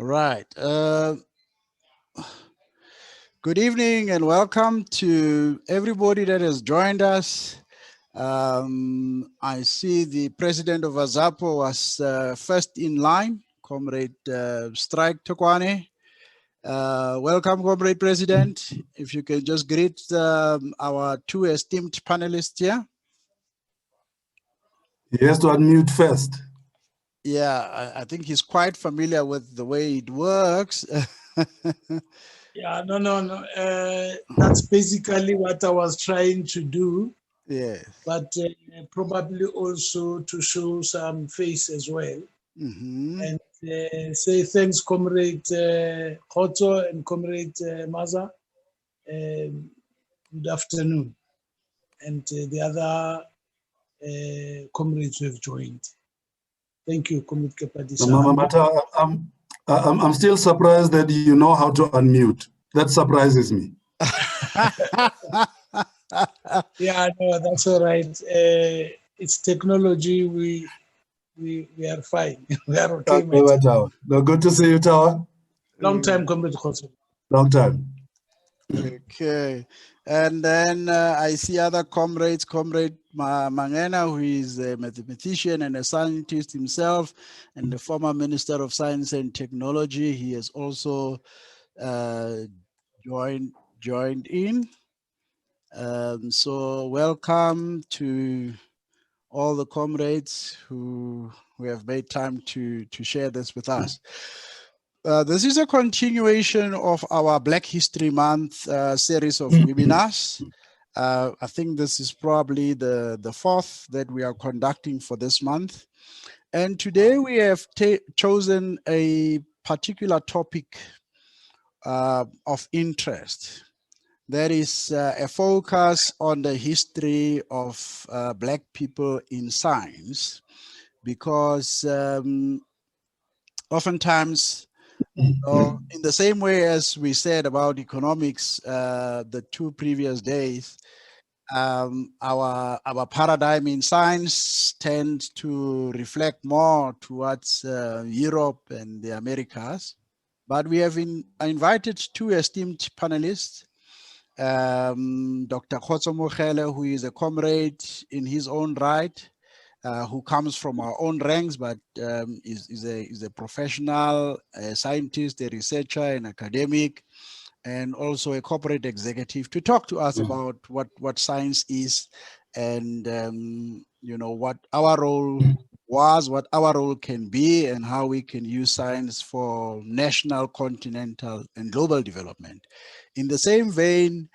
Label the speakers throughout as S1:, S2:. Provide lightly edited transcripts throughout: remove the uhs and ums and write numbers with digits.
S1: All right. Good evening and welcome to everybody that has joined us. I see the president of Azapo was first in line, Comrade Strike Tokwane. Welcome, Comrade President. If you can just greet our two esteemed panelists here.
S2: He has to unmute first.
S1: Yeah, I think he's quite familiar with the way it works.
S3: Yeah, no. That's basically what I was trying to do.
S1: Yes.
S3: But probably also to show some face as well.
S1: Mm-hmm.
S3: And say thanks, Comrade KHOTSO and Comrade MAAZA. Good afternoon. And the other comrades who have joined. Thank you, Comrade Kepadisa.
S2: I'm still surprised that you know how to unmute. That surprises me.
S3: Yeah, no, that's all right. It's technology. We are fine. We are okay.
S2: No, good to see you, Tawa.
S3: Long time, Comrade KHOTSO.
S2: Long time.
S1: Okay. And then I see other comrades, Comrade Mangena, who is a mathematician and a scientist himself, and the former Minister of Science and Technology. He has also joined in. So welcome to all the comrades who have made time to share this with us. This is a continuation of our Black History Month series of webinars. I think this is probably the fourth that we are conducting for this month. And today we have chosen a particular topic of interest. That is a focus on the history of Black people in science, because oftentimes, in the same way as we said about economics the two previous days, our paradigm in science tends to reflect more towards Europe and the Americas. But we have invited two esteemed panelists, Dr. KHOTSO MOKHELE, who is a comrade in his own right, who comes from our own ranks, but is a professional, a scientist, a researcher, an academic, and also a corporate executive, to talk to us about what science is, and what our role was, what our role can be, and how we can use science for national, continental, and global development. In the same vein,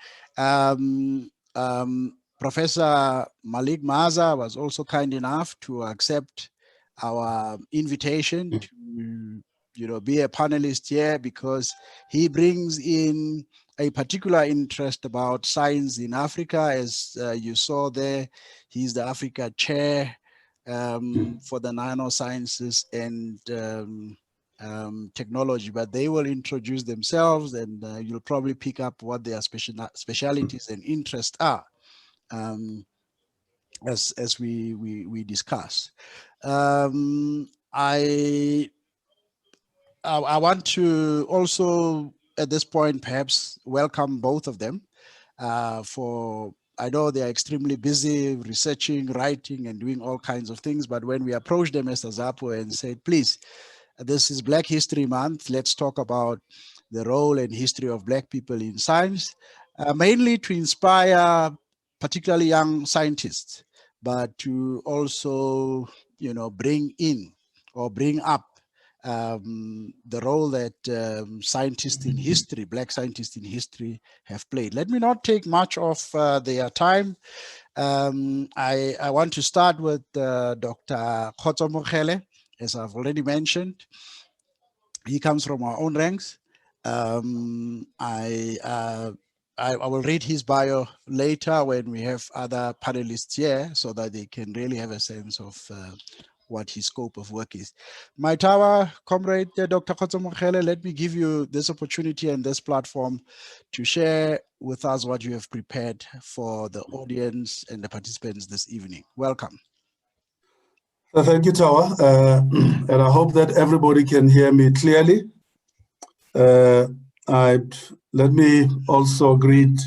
S1: Professor Malik MAAZA was also kind enough to accept our invitation to be a panelist here, because he brings in a particular interest about science in Africa. As you saw there, he's the Africa chair for the nanosciences and technology, but they will introduce themselves, and you'll probably pick up what their specialities and interests are as we discuss. I want to also at this point perhaps welcome both of them I know they are extremely busy researching, writing, and doing all kinds of things, but when we approached them as Azapo and said, please, this is Black History Month, let's talk about the role and history of Black people in science, mainly to inspire particularly young scientists, but to also, bring in or bring up the role that scientists in history, Black scientists in history, have played. Let me not take much of their time. I want to start with Dr. KHOTSO MOKHELE. As I've already mentioned, he comes from our own ranks. I will read his bio later when we have other panelists here, so that they can really have a sense of what his scope of work is. My tower comrade, Dr. KHOTSO MOKHELE, let me give you this opportunity and this platform to share with us what you have prepared for the audience and the participants this evening. Welcome.
S2: Thank you, Tawa. And I hope that everybody can hear me clearly. Let me also greet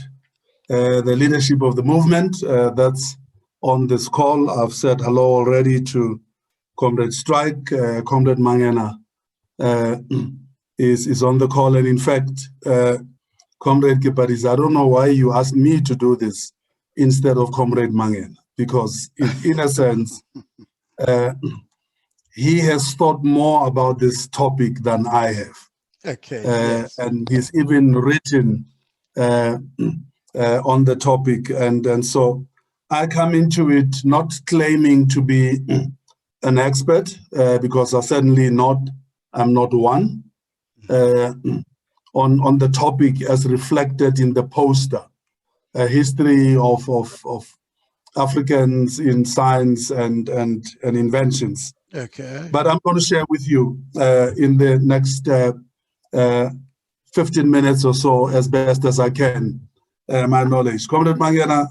S2: the leadership of the movement that's on this call. I've said hello already to Comrade Strike. Comrade Mangena is on the call. And in fact, Comrade Kiparis, I don't know why you asked me to do this instead of Comrade Mangena, because in a sense, he has thought more about this topic than I have.
S1: Okay. Yes.
S2: And he's even written on the topic. And so I come into it not claiming to be an expert, because I'm not one, on the topic as reflected in the poster, a history of Africans in science and inventions.
S1: Okay.
S2: But I'm going to share with you in the next 15 minutes or so, as best as I can, my knowledge. Comrade Mangena,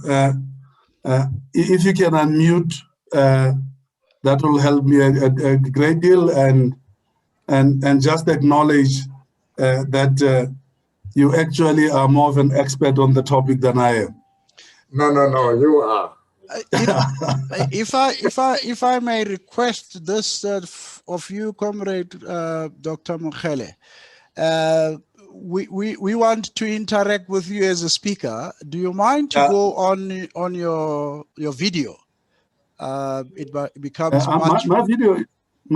S2: if you can unmute, that will help me a great deal, and just acknowledge that you actually are more of an expert on the topic than I am.
S4: No, you are.
S1: If I may request this of you, Comrade Dr. MOKHELE, we want to interact with you as a speaker. Do you mind to go on your video? It becomes much.
S2: My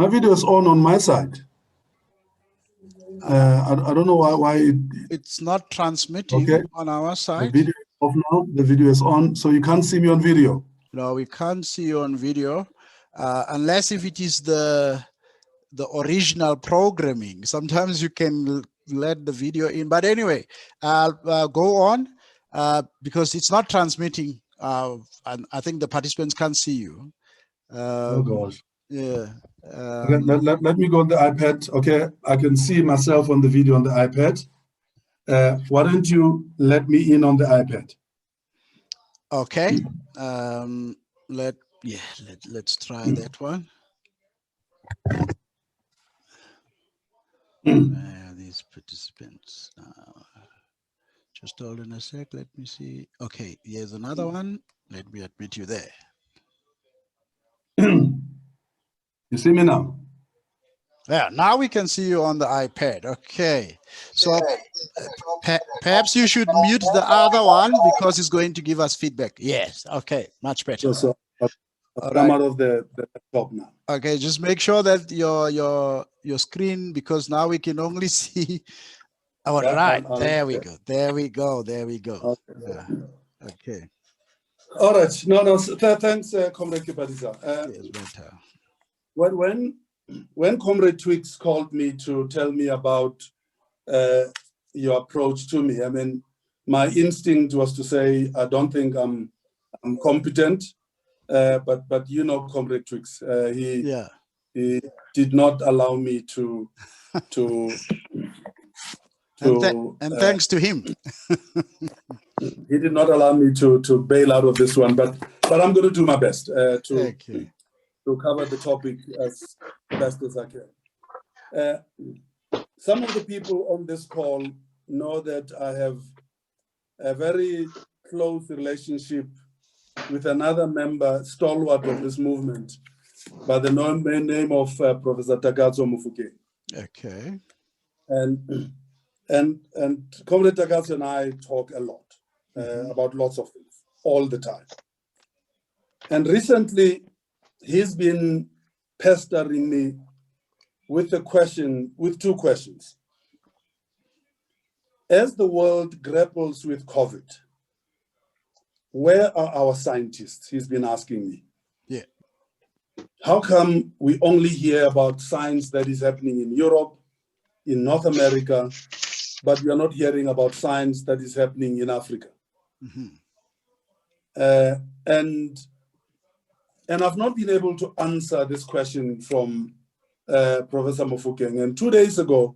S2: video is on my side. I don't know why
S1: it's not transmitting on our side.
S2: The video is off now. The video is on, so you can't see me on video.
S1: No, we can't see you on video, unless if it is the original programming. Sometimes you can let the video in, but anyway, go on because it's not transmitting, and I think the participants can't see you.
S2: Oh gosh.
S1: Yeah.
S2: Let me go on the iPad. Okay, I can see myself on the video on the iPad. Why don't you let me in on the iPad?
S1: Okay. Let's try that one. These participants. Just hold on a sec. Let me see. Okay, here's another one. Let me admit you there.
S2: You see me now?
S1: Yeah, now we can see you on the iPad. Okay, so perhaps you should mute the other one because it's going to give us feedback. Yes. Okay, much better.
S2: So I'm out of the laptop now.
S1: Okay, just make sure that your screen, because now we can only see. All right, there we go. There we go. There we go. Okay.
S2: All right. No. Thanks, Comrade Kipadisa.
S1: Yes, better.
S2: When Comrade Twix called me to tell me about your approach to me, I mean, my instinct was to say, I don't think I'm competent, but you know, Comrade Twix, he did not allow me to
S1: and thanks to him.
S2: He did not allow me to bail out of this one, but I'm going to do my best to cover the topic as best as I can. Some of the people on this call know that I have a very close relationship with another member, stalwart of this movement, by the name of Professor Takatso Mofokeng.
S1: Okay.
S2: And Comrade Takatso and I talk a lot about lots of things all the time. And recently, he's been pestering me with two questions. As the world grapples with COVID, where are our scientists? He's been asking me.
S1: Yeah.
S2: How come we only hear about science that is happening in Europe, in North America, but we are not hearing about science that is happening in Africa? And I've not been able to answer this question from Professor Mofokeng. And 2 days ago,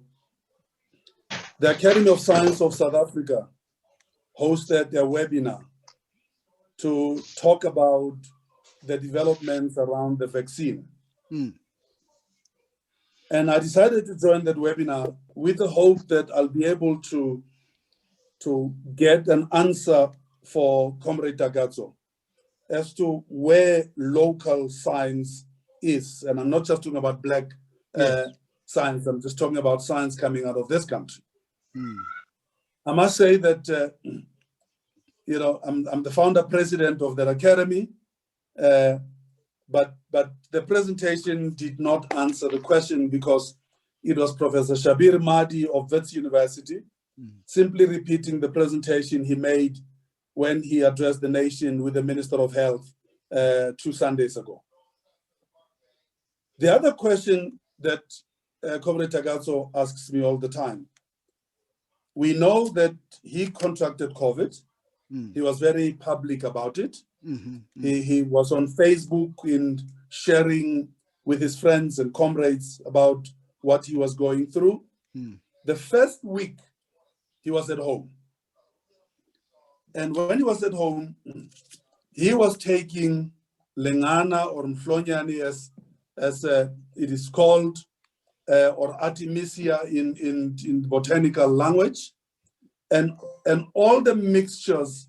S2: the Academy of Science of South Africa hosted a webinar to talk about the developments around the vaccine. And And I decided to join that webinar with the hope that I'll be able to get an answer for Comrade Takatso as to where local science is. And I'm not just talking about black science, I'm just talking about science coming out of this country. I must say that, you know, I'm the founder president of that academy, but the presentation did not answer the question because it was Professor Shabir Mahdi of Wits University simply repeating the presentation he made when he addressed the nation with the Minister of Health 2 Sundays ago. The other question that Comrade Takatso asks me all the time, we know that he contracted COVID. He was very public about it. He was on Facebook in sharing with his friends and comrades about what he was going through. The first week, he was at home. And when he was at home, he was taking Lengana or Mflonyani as it is called, or Artemisia in botanical language, and all the mixtures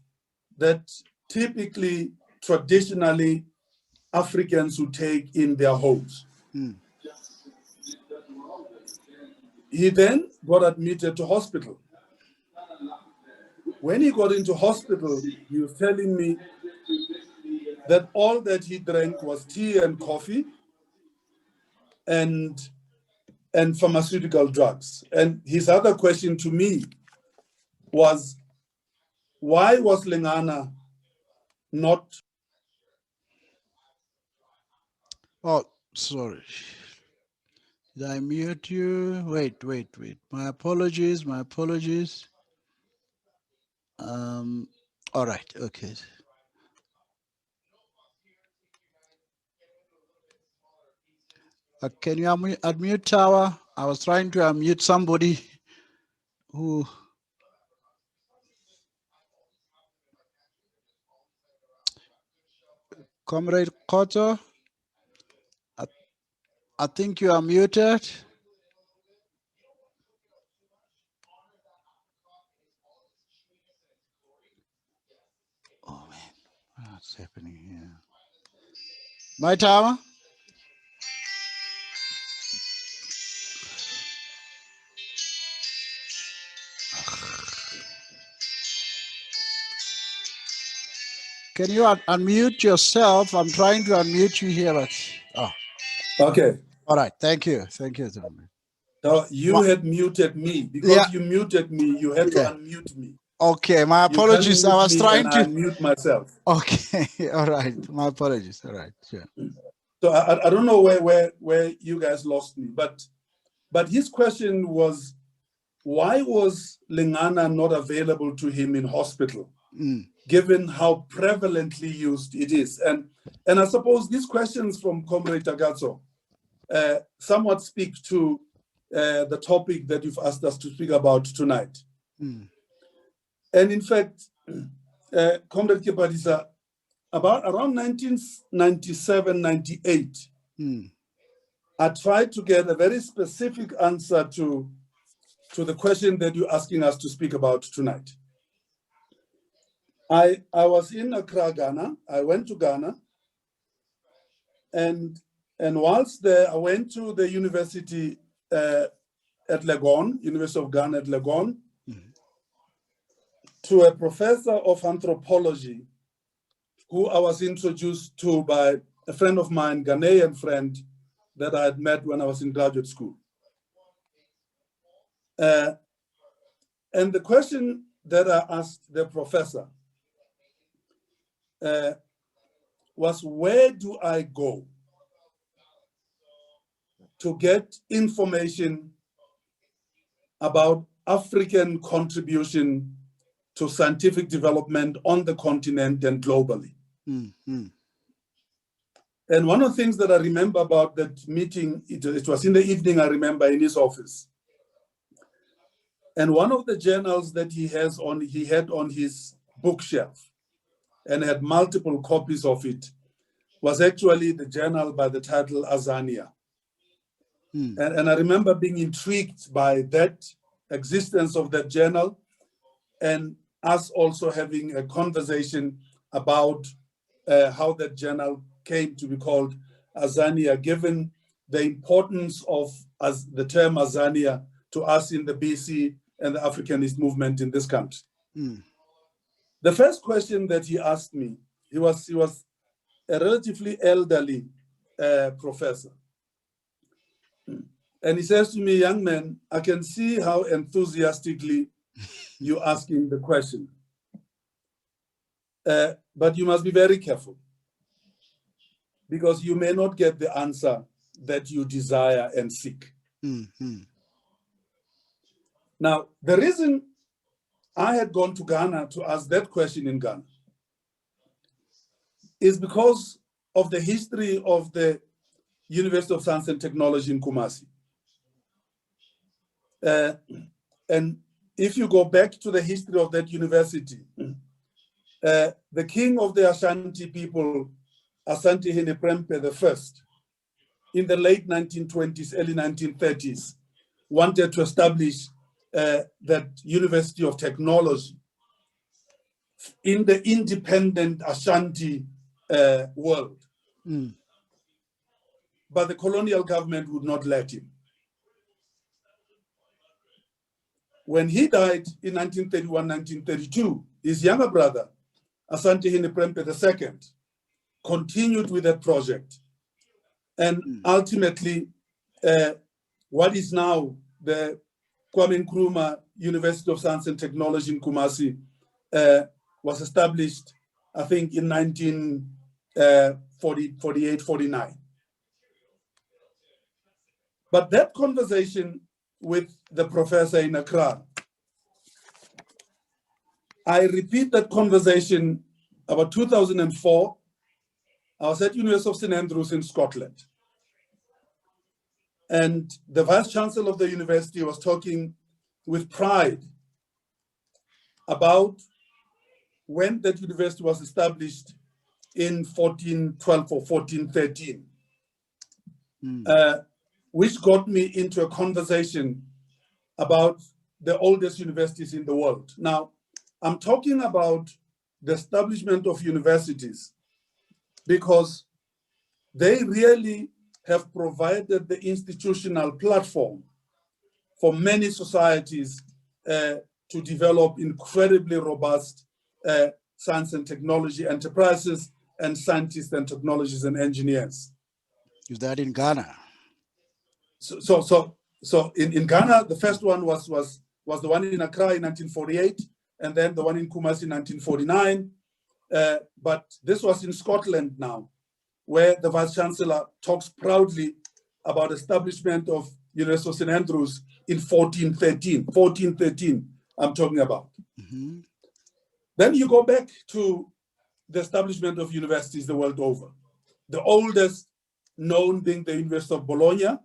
S2: that typically, traditionally, Africans would take in their homes. He then got admitted to hospital. When he got into hospital, he was telling me that all that he drank was tea and coffee and pharmaceutical drugs. And his other question to me was, why was Lengana not?
S1: Oh, sorry. Did I mute you? Wait. My apologies. All right, okay. Can you unmute Tower? I was trying to unmute somebody who. Comrade KHOTSO, I think you are muted. Oh man, what's happening here? My Tower? Can you unmute yourself? I'm trying to unmute you here, but
S2: Okay.
S1: All right, thank you.
S2: You had muted me. Because you muted me, you had to unmute me.
S1: Okay, my apologies. I was trying to
S2: unmute myself.
S1: Okay, all right. My apologies. All right, sure.
S2: So I don't know where you guys lost me, but his question was, why was Lengana not available to him in hospital, given how prevalently used it is? And I suppose these questions from Comrade Takatso somewhat speak to the topic that you've asked us to speak about tonight. And in fact, Comrade Kipadisa, around 1997, 98, I tried to get a very specific answer to the question that you're asking us to speak about tonight. I was in Accra, Ghana. I went to Ghana, and whilst there, I went to the university at Legon, University of Ghana at Legon, to a professor of anthropology who I was introduced to by a friend of mine, Ghanaian friend, that I had met when I was in graduate school. And the question that I asked the professor was, where do I go to get information about African contribution to scientific development on the continent and globally? And one of the things that I remember about that meeting, it was in the evening, I remember, in his office. And one of the journals that he had on his bookshelf and had multiple copies of it was actually the journal by the title Azania. And I remember being intrigued by that existence of that journal, and us also having a conversation about how that journal came to be called Azania, given the importance of the term Azania to us in the BC and the Africanist movement in this country. The first question that he asked me, he was a relatively elderly professor. And he says to me, young man, I can see how enthusiastically you're asking the question. But you must be very careful, because you may not get the answer that you desire and seek. Now, the reason I had gone to Ghana to ask that question in Ghana is because of the history of the University of Science and Technology in Kumasi. And if you go back to the history of that university, the king of the Ashanti people, Asante Hene the First, in the late 1920s, early 1930s, wanted to establish that University of Technology in the independent Ashanti world. But the colonial government would not let him. When he died in 1931, 1932, his younger brother, Asante Hene II, continued with that project. And ultimately, what is now the Kwame Nkrumah University of Science and Technology in Kumasi was established, I think, in 1948, 49. But that conversation with the professor in Accra, I repeat that conversation about 2004. I was at University of St. Andrews in Scotland. And the Vice Chancellor of the university was talking with pride about when that university was established in 1412 or 1413, which got me into a conversation about the oldest universities in the world. Now, I'm talking about the establishment of universities because they really have provided the institutional platform for many societies to develop incredibly robust science and technology enterprises and scientists and technologists and engineers.
S1: Is that in Ghana?
S2: So in Ghana, the first one was the one in Accra in 1948, and then the one in Kumasi in 1949. But this was in Scotland now, where the Vice Chancellor talks proudly about establishment of University of St. Andrews in 1413. 1413, I'm talking about. Then you go back to the establishment of universities the world over. The oldest known being the University of Bologna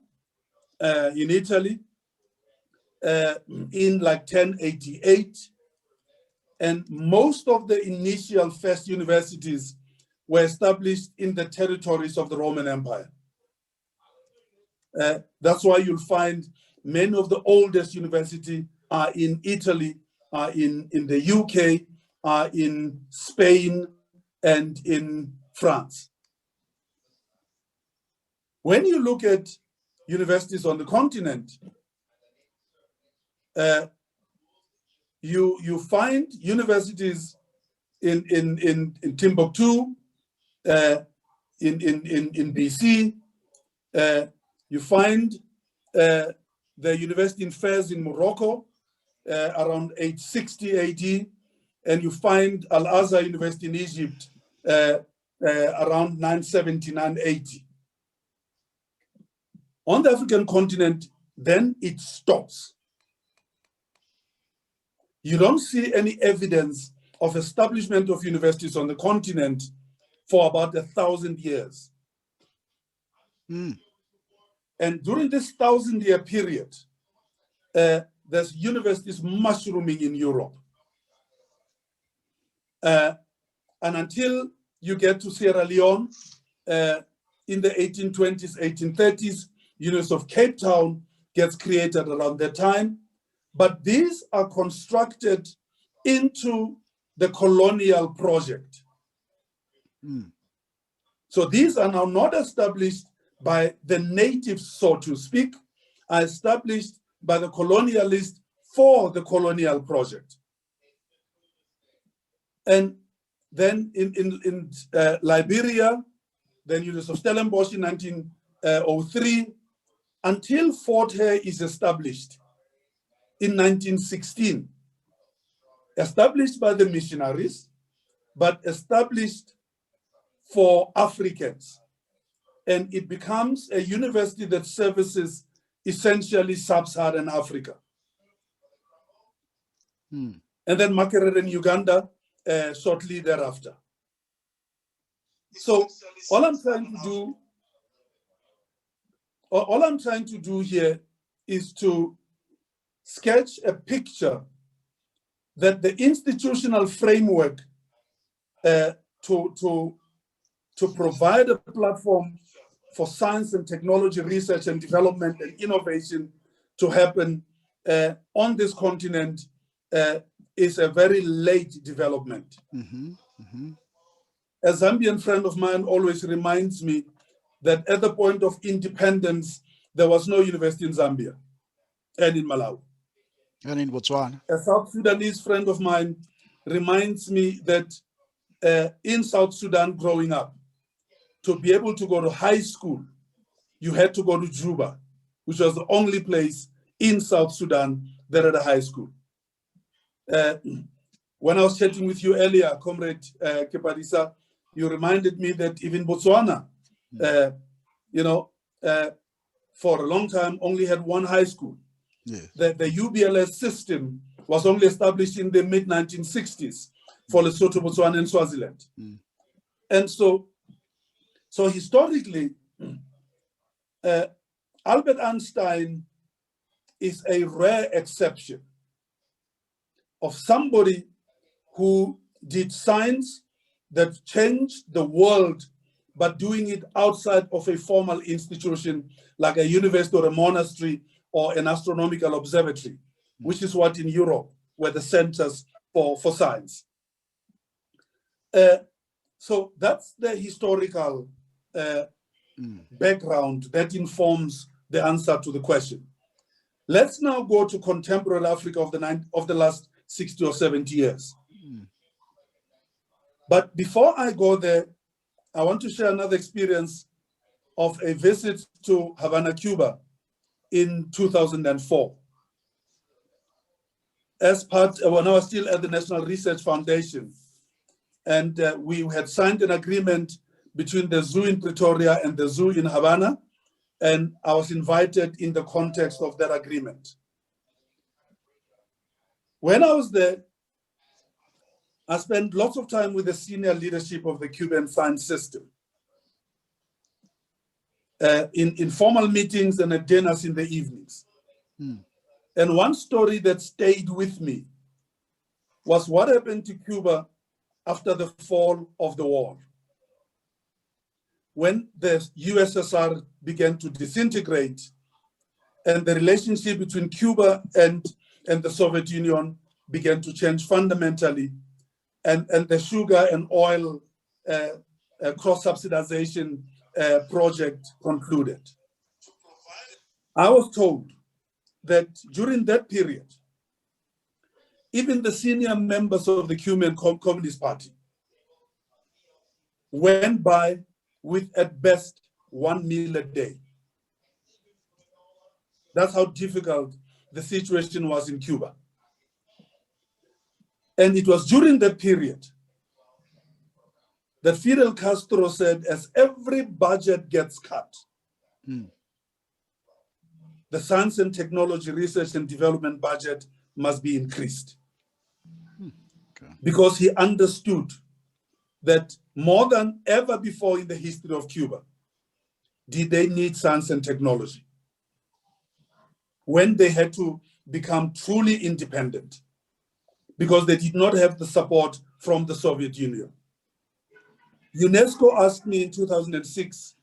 S2: in Italy in like 1088. And most of the initial first universities were established in the territories of the Roman Empire. That's why you'll find many of the oldest universities are in Italy, are in the UK, are in Spain, and in France. When you look at universities on the continent, you find universities in Timbuktu, in BC. You find the university in Fez in Morocco around 860 AD, and you find Al-Azhar University in Egypt around 970, 980. On the African continent, then it stops. You don't see any evidence of establishment of universities on the continent for about 1,000 years. And during this 1,000-year period, there's universities mushrooming in Europe. And until you get to Sierra Leone in the 1820s, 1830s, University of Cape Town gets created around that time. But these are constructed into the colonial project. So these are now not established by the natives, so to speak, are established by the colonialists for the colonial project. And then in Liberia, then University of Stellenbosch in 1903, until Fort Hare is established in 1916, established by the missionaries, but established for Africans. And it becomes a university that services essentially sub-Saharan Africa. And then MOKHELE in Uganda shortly thereafter. So all I'm trying to do here is to sketch a picture that the institutional framework to provide a platform for science and technology research and development and innovation to happen on this continent is a very late development. A Zambian friend of mine always reminds me that at the point of independence, there was no university in Zambia and in Malawi.
S1: And in Botswana.
S2: A South Sudanese friend of mine reminds me that in South Sudan growing up, to be able to go to high school, you had to go to Juba, which was the only place in South Sudan that had a high school. When I was chatting with you earlier, Comrade Kepadisa, you reminded me that even Botswana, for a long time only had one high school.
S1: Yes.
S2: The UBLS system was only established in the mid-1960s for Lesotho, Botswana, and Swaziland. And so historically, Albert Einstein is a rare exception of somebody who did science that changed the world, but doing it outside of a formal institution like a university or a monastery or an astronomical observatory, which is what in Europe were the centers for science. So that's the historical background that informs the answer to the question. Let's now go to contemporary Africa of the last 60 or 70 years. But before I go there, I want to share another experience of a visit to Havana, Cuba in 2004. As part, when I was still at the National Research Foundation, and we had signed an agreement between the zoo in Pretoria and the zoo in Havana, and I was invited in the context of that agreement. When I was there, I spent lots of time with the senior leadership of the Cuban science system, in formal meetings and at dinners in the evenings. And one story that stayed with me was what happened to Cuba after the fall of the wall. When the USSR began to disintegrate and the relationship between Cuba and the Soviet Union began to change fundamentally, and the sugar and oil cross-subsidization project concluded. I was told that during that period, even the senior members of the Cuban Communist Party went by with at best 1 meal a day. That's how difficult the situation was in Cuba. And it was during that period that Fidel Castro said, as every budget gets cut, the science and technology research and development budget must be increased. Because he understood that more than ever before in the history of Cuba, did they need science and technology when they had to become truly independent, because they did not have the support from the Soviet Union. UNESCO asked me in 2006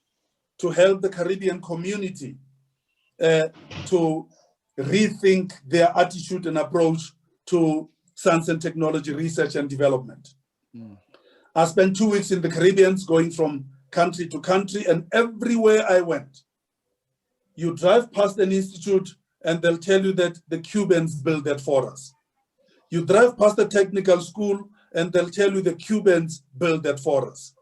S2: to help the Caribbean community to rethink their attitude and approach to science and technology research and development. I spent 2 weeks in the Caribbean, going from country to country, and everywhere I went, you drive past an institute and they'll tell you that the Cubans built that for us. You drive past a technical school and they'll tell you the Cubans built that for us.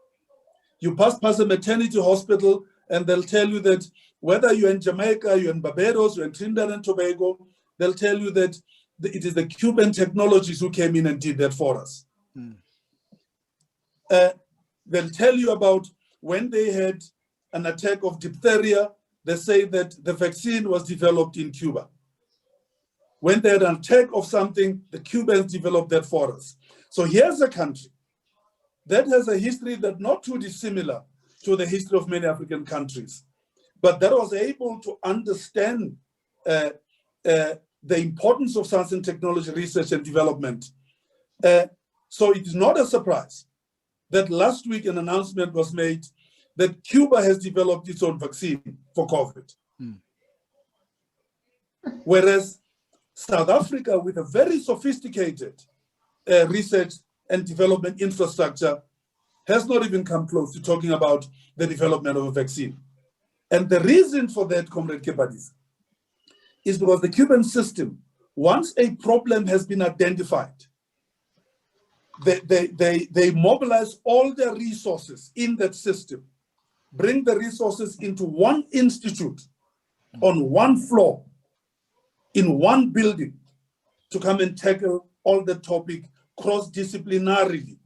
S2: You pass past a maternity hospital and they'll tell you that whether you're in Jamaica, you're in Barbados, you're in Trinidad and Tobago, they'll tell you that it is the Cuban technologies who came in and did that for us. They'll tell you about when they had an attack of diphtheria, they say that the vaccine was developed in Cuba. When they had an attack of something, the Cubans developed that for us. So here's a country that has a history that's not too dissimilar to the history of many African countries, but that was able to understand the importance of science and technology research and development. So it is not a surprise that last week an announcement was made that Cuba has developed its own vaccine for COVID. Whereas South Africa, with a very sophisticated research and development infrastructure, has not even come close to talking about the development of a vaccine. And the reason for that, Comrade Kebadis, is because the Cuban system, once a problem has been identified, they mobilize all their resources in that system, bring the resources into one institute on one floor, in one building, to come and tackle all the topic cross-disciplinarily.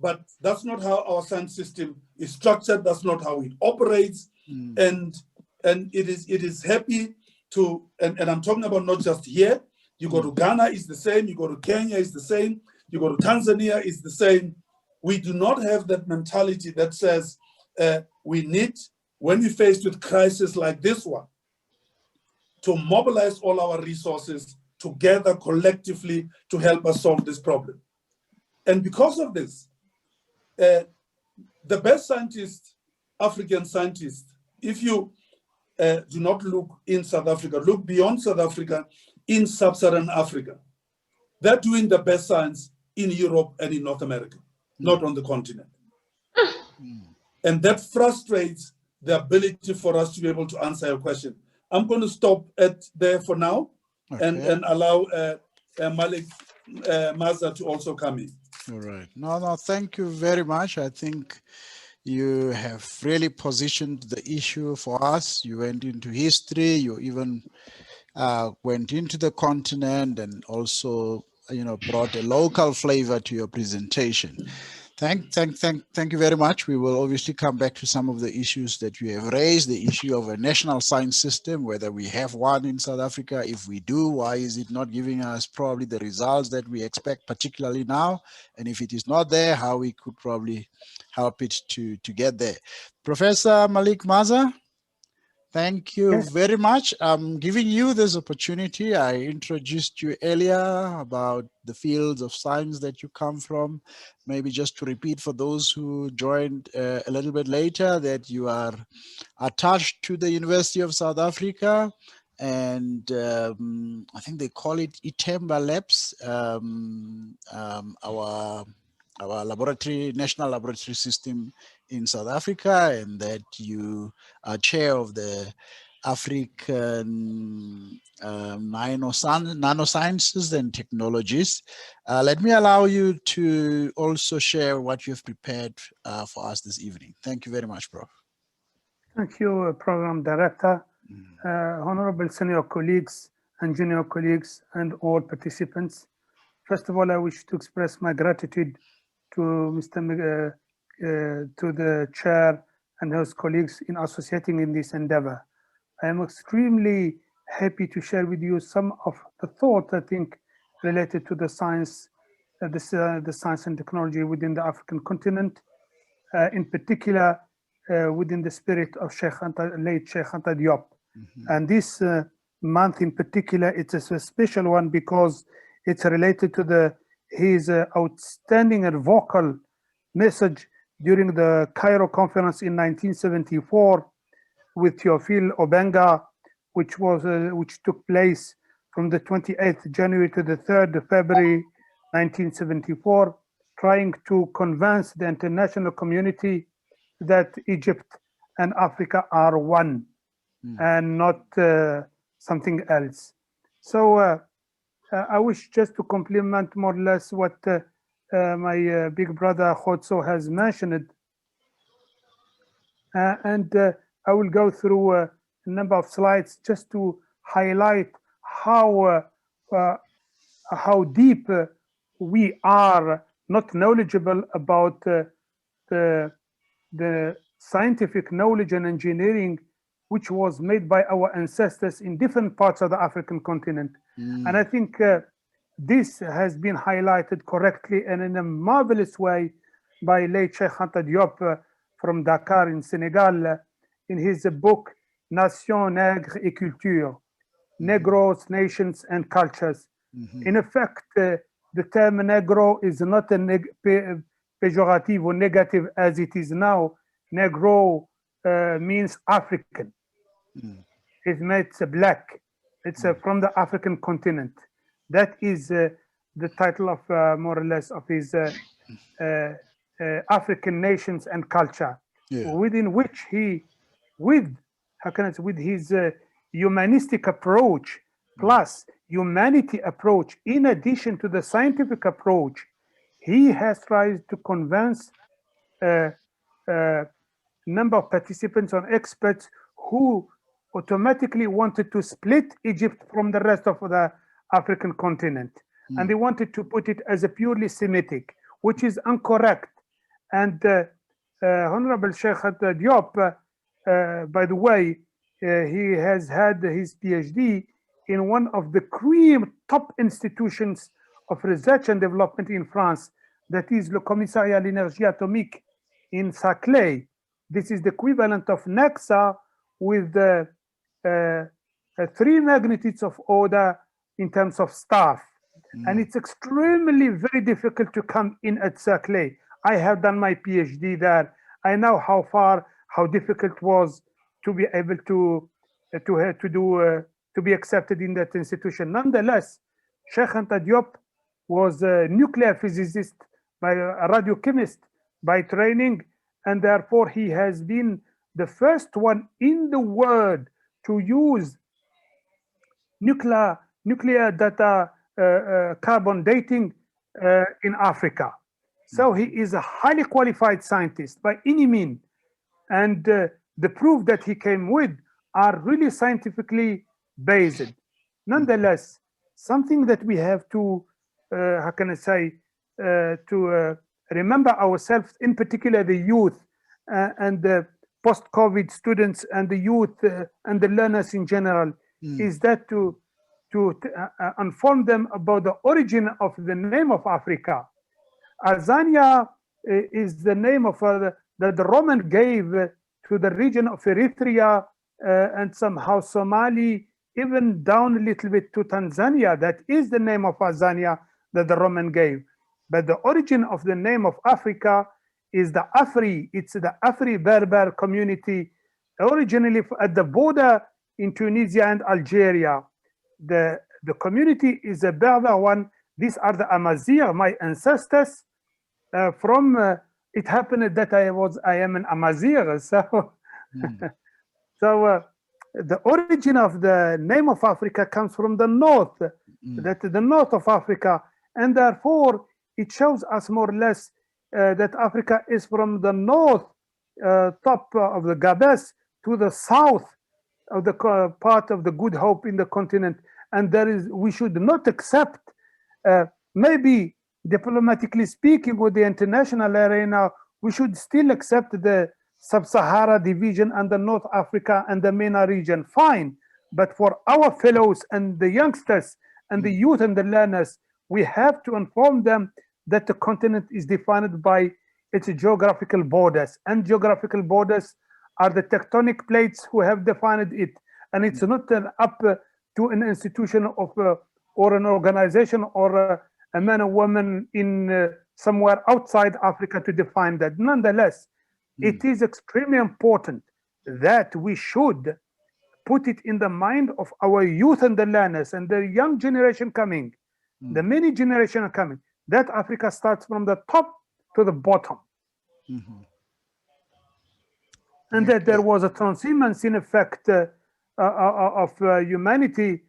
S2: But that's not how our science system is structured. That's not how it operates. And it is happy to, and I'm talking about not just here. You go to Ghana, it's the same. You go to Kenya, it's the same. You go to Tanzania, it's the same. We do not have that mentality that says we need, when we're faced with crisis like this one, to mobilize all our resources together collectively to help us solve this problem. And because of this, the best scientists, African scientists, if you do not look in South Africa, look beyond South Africa, in sub-Saharan Africa, they're doing the best science in Europe and in North America, not on the continent. And that frustrates the ability for us to be able to answer your question. I'm going to stop there for now, and allow Malik MAAZA to also come in.
S1: All right. No, thank you very much. I think you have really positioned the issue for us. You went into history, you even went into the continent, and also, brought a local flavor to your presentation. Thank you very much. We will obviously come back to some of the issues that you have raised, the issue of a national science system, whether we have one in South Africa. If we do, why is it not giving us probably the results that we expect, particularly now? And if it is not there, how we could probably help it to get there. Professor Malik MAAZA, thank you very much. I'm giving you this opportunity. I introduced you earlier about the fields of science that you come from. Maybe just to repeat for those who joined a little bit later, that you are attached to the University of South Africa, and I think they call it Itemba Labs, our laboratory, national laboratory system in South Africa, and that you are chair of the African nanosciences and technologies. Let me allow you to also share what you've prepared for us this evening. Thank you very much, Prof.
S5: Thank you, Program Director, honorable senior colleagues and junior colleagues, and all participants. First of all, I wish to express my gratitude to to the chair and his colleagues in associating in this endeavor. I am extremely happy to share with you some of the thoughts, I think, related to the science, the science and technology within the African continent, in particular within the spirit of late Sheikh Anta Diop. And this month in particular, it's a special one because it's related to his outstanding and vocal message during the Cairo conference in 1974, with Theophile Obenga, which took place from the 28th January to the 3rd February 1974, trying to convince the international community that Egypt and Africa are one and not something else. So I wish just to compliment more or less what my big brother KHOTSO has mentioned. And I will go through a number of slides just to highlight how deep we are not knowledgeable about the scientific knowledge and engineering which was made by our ancestors in different parts of the African continent. And I think this has been highlighted correctly and in a marvelous way by late Sheikh Anta Diop from Dakar in Senegal in his book Nations, Nègres et Culture, Negroes, Nations and Cultures. In effect, the term Negro is not a pejorative or negative as it is now. Negro means African. It means black. It's from the African continent. That is the title of more or less of his African Nations and Culture, within which he, with his humanistic approach plus humanity approach, in addition to the scientific approach, he has tried to convince number of participants or experts who automatically wanted to split Egypt from the rest of the African continent. And they wanted to put it as a purely Semitic, which is incorrect. And Honorable Sheikh Diop, by the way, he has had his PhD in one of the top institutions of research and development in France, that is Le Commissariat à l'Énergie Atomique in Saclay. This is the equivalent of NEXA with 3 magnitudes of order in terms of staff. And it's extremely very difficult to come in at Saclay. I have done my PhD there. I know how difficult it was to be able to be accepted in that institution. Nonetheless, Sheikh Anta Diop was a nuclear physicist, by a radiochemist by training, and therefore he has been the first one in the world to use nuclear data carbon dating in Africa. So he is a highly qualified scientist by any means, and the proof that he came with are really scientifically based. Nonetheless, something that we have to remember ourselves, in particular the youth and the post-COVID students and the youth and the learners in general, is that to inform them about the origin of the name of Africa. Azania is the name of that the Roman gave to the region of Eritrea and somehow Somali, even down a little bit to Tanzania. That is the name of Azania that the Roman gave. But the origin of the name of Africa is the Afri. It's the Afri Berber community, originally at the border in Tunisia and Algeria. The community is a Berber one. These are the Amazigh, my ancestors. It happened that I am an Amazigh. So the origin of the name of Africa comes from the north, the north of Africa, and therefore it shows us more or less that Africa is from the north top of the Gabes to the south of the part of the Good Hope in the continent, and we should not accept, maybe diplomatically speaking, with the international arena, we should still accept the Sub-Sahara division and the North Africa and the MENA region, fine. But for our fellows and the youngsters and the youth and the learners, we have to inform them that the continent is defined by its geographical borders, and geographical borders are the tectonic plates who have defined it, and it's not up to an institution of or an organization or a man or woman in somewhere outside Africa to define that. Nonetheless, it is extremely important that we should put it in the mind of our youth and the learners and the young generation coming, the many generation are coming, that Africa starts from the top to the bottom. And that there was a transhumance in effect of humanity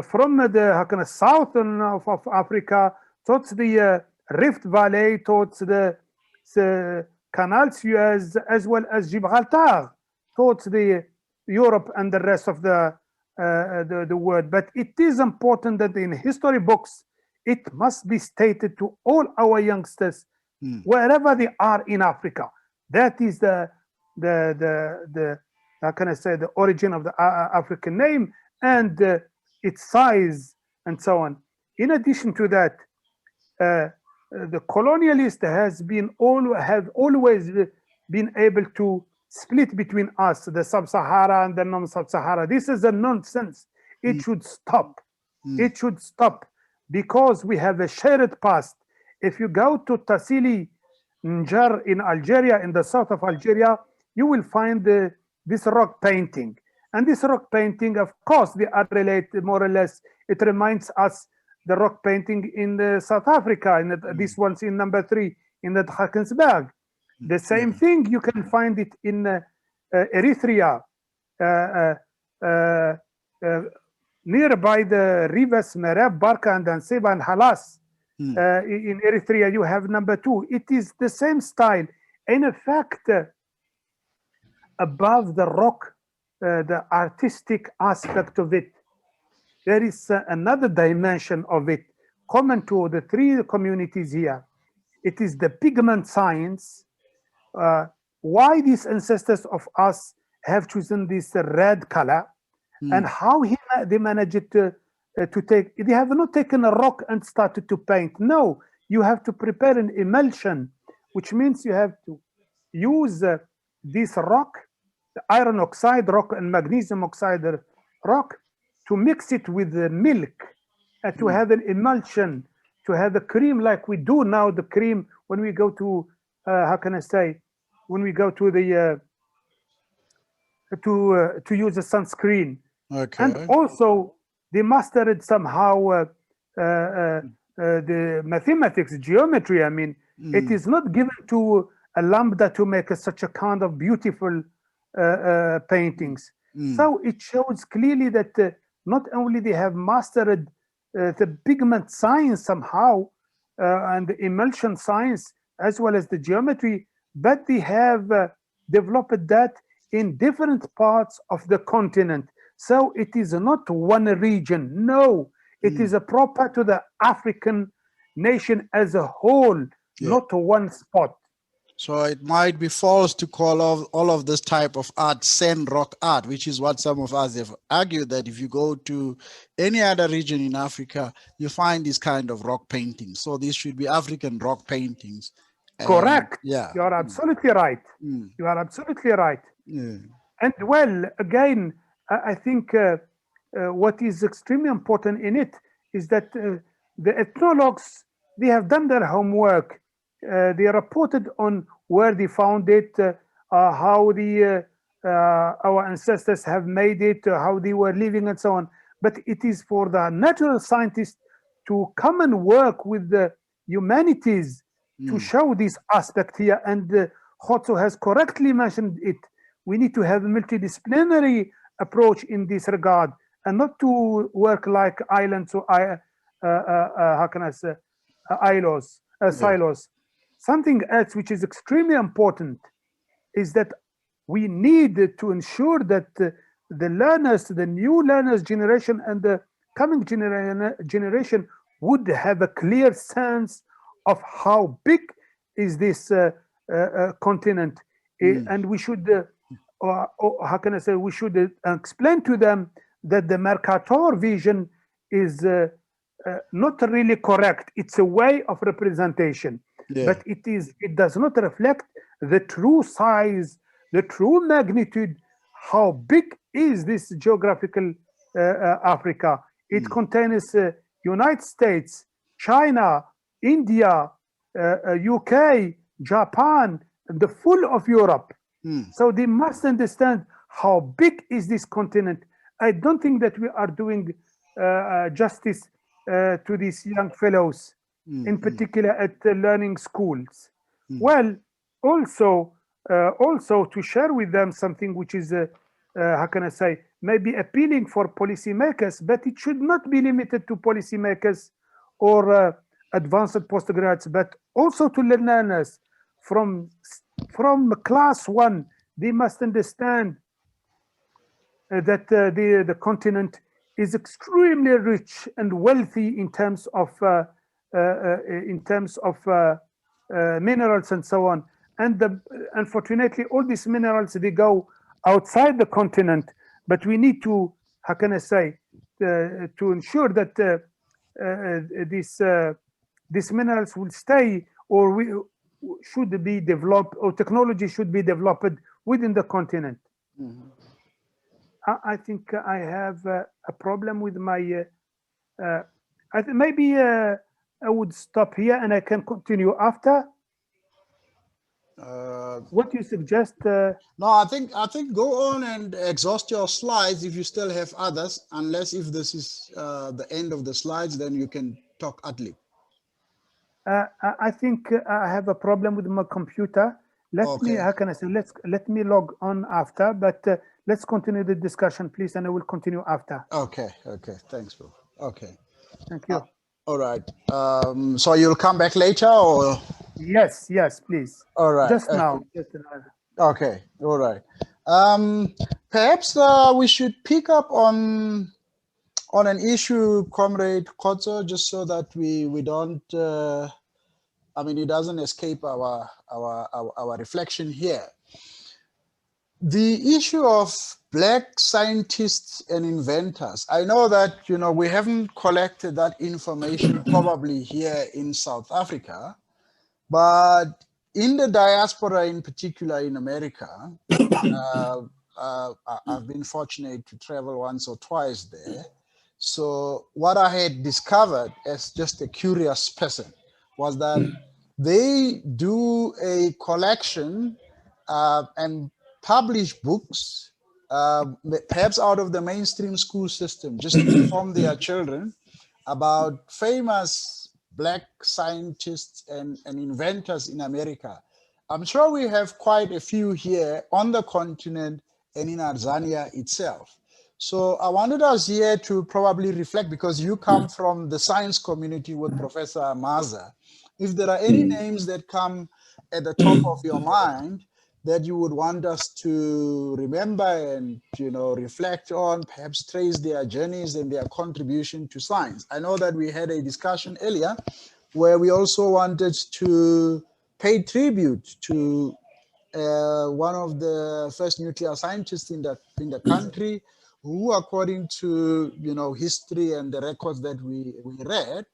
S5: from the south of Africa towards the Rift Valley, towards the Canal Suez, as well as Gibraltar, towards the Europe and the rest of the world. But it is important that in history books, it must be stated to all our youngsters, wherever they are in Africa, that is the how can I say, the origin of the African name and its size and so on. In addition to that, the colonialist have always been able to split between us, the sub-Sahara and the non-sub-Sahara. This is a nonsense. It should stop. It should stop, because we have a shared past. If you go to Tassili Njar in Algeria, in the south of Algeria, you will find this rock painting. And this rock painting, of course, they are related more or less. It reminds us the rock painting in South Africa, and this one's in number 3 in the Drakensberg. The same thing, you can find it in Eritrea, nearby the rivers Mereb, Barka, and Anseba, and Halas. In Eritrea, you have number 2. It is the same style. In effect, above the rock, the artistic aspect of it, there is another dimension of it common to the 3 communities here. It is the pigment science. Why these ancestors of us have chosen this red color, and how they managed to take. They have not taken a rock and started to paint. No, you have to prepare an emulsion, which means you have to use this rock, the iron oxide rock and magnesium oxide rock, to mix it with the milk, to have an emulsion, to have a cream like we do now, the cream when we go to, how can I say, when we go to the, to use a sunscreen.
S1: Okay.
S5: And also they mastered somehow the mathematics, geometry. I mean, it is not given to a lambda to make such a kind of beautiful paintings. So it shows clearly that not only they have mastered the pigment science somehow and the emulsion science as well as the geometry, but they have developed that in different parts of the continent. So it is not one region. No, it is a proper to the African nation as a whole, not one spot.
S1: So it might be false to call all of this type of art sand rock art, which is what some of us have argued, that if you go to any other region in Africa, you find this kind of rock paintings. So these should be African rock paintings.
S5: Correct.
S1: Yeah.
S5: You are absolutely right. You are absolutely right. And well, again, I think what is extremely important in it is that the ethnologues, they have done their homework. They reported on where they found it, how our ancestors have made it, how they were living, and so on. But it is for the natural scientists to come and work with the humanities to show this aspect here. And KHOTSO has correctly mentioned it. We need to have a multidisciplinary approach in this regard, and not to work like islands or how can I say, silos. Something else which is extremely important is that we need to ensure that the learners, the new learners generation and the coming generation would have a clear sense of how big is this continent. And we should, how can I say, we should explain to them that the Mercator vision is not really correct. It's a way of representation. But it does not reflect the true size, the true magnitude, how big is this geographical Africa. It contains United States, China, India, UK, Japan, the full of Europe. So they must understand how big is this continent. I don't think that we are doing justice to these young fellows, in particular at the learning schools. Well, also to share with them something which is, how can I say, maybe appealing for policymakers, but it should not be limited to policymakers or advanced postgrads, but also to learners from class 1. They must understand that the continent is extremely rich and wealthy in terms of minerals and so on. And unfortunately, all these minerals, they go outside the continent. But we need to, how can I say, to ensure that these minerals will stay, or should be developed, or technology should be developed within the continent. I think I have a problem with my. Maybe I would stop here and I can continue after. What do you suggest?
S1: No, I think go on and exhaust your slides if you still have others. Unless if this is the end of the slides, then you can talk ad lib.
S5: I think I have a problem with my computer. Let me. How can I say? Let me log on after. But let's continue the discussion, please, and I will continue after.
S1: Okay. Thanks, bro. Okay.
S5: Thank you.
S1: All right. So you'll come back later, or?
S5: Yes, please.
S1: All right.
S5: Just now.
S1: Okay. All right. Perhaps we should pick up on an issue, Comrade KHOTSO, just so that we don't. I mean, it doesn't escape our reflection here. The issue of Black scientists and inventors. I know that, we haven't collected that information probably here in South Africa, but in the diaspora, in particular in America, I've been fortunate to travel once or twice there. So what I had discovered as just a curious person was that they do a collection and publish books, perhaps out of the mainstream school system, just to inform their children about famous Black scientists and inventors in America. I'm sure we have quite a few here on the continent and in Tanzania itself. So I wanted us here to probably reflect, because you come from the science community with Professor MAAZA. If there are any names that come at the top of your mind that you would want us to remember and, reflect on, perhaps trace their journeys and their contribution to science. I know that we had a discussion earlier where we also wanted to pay tribute to one of the first nuclear scientists in the country, who, according to history and the records that we read,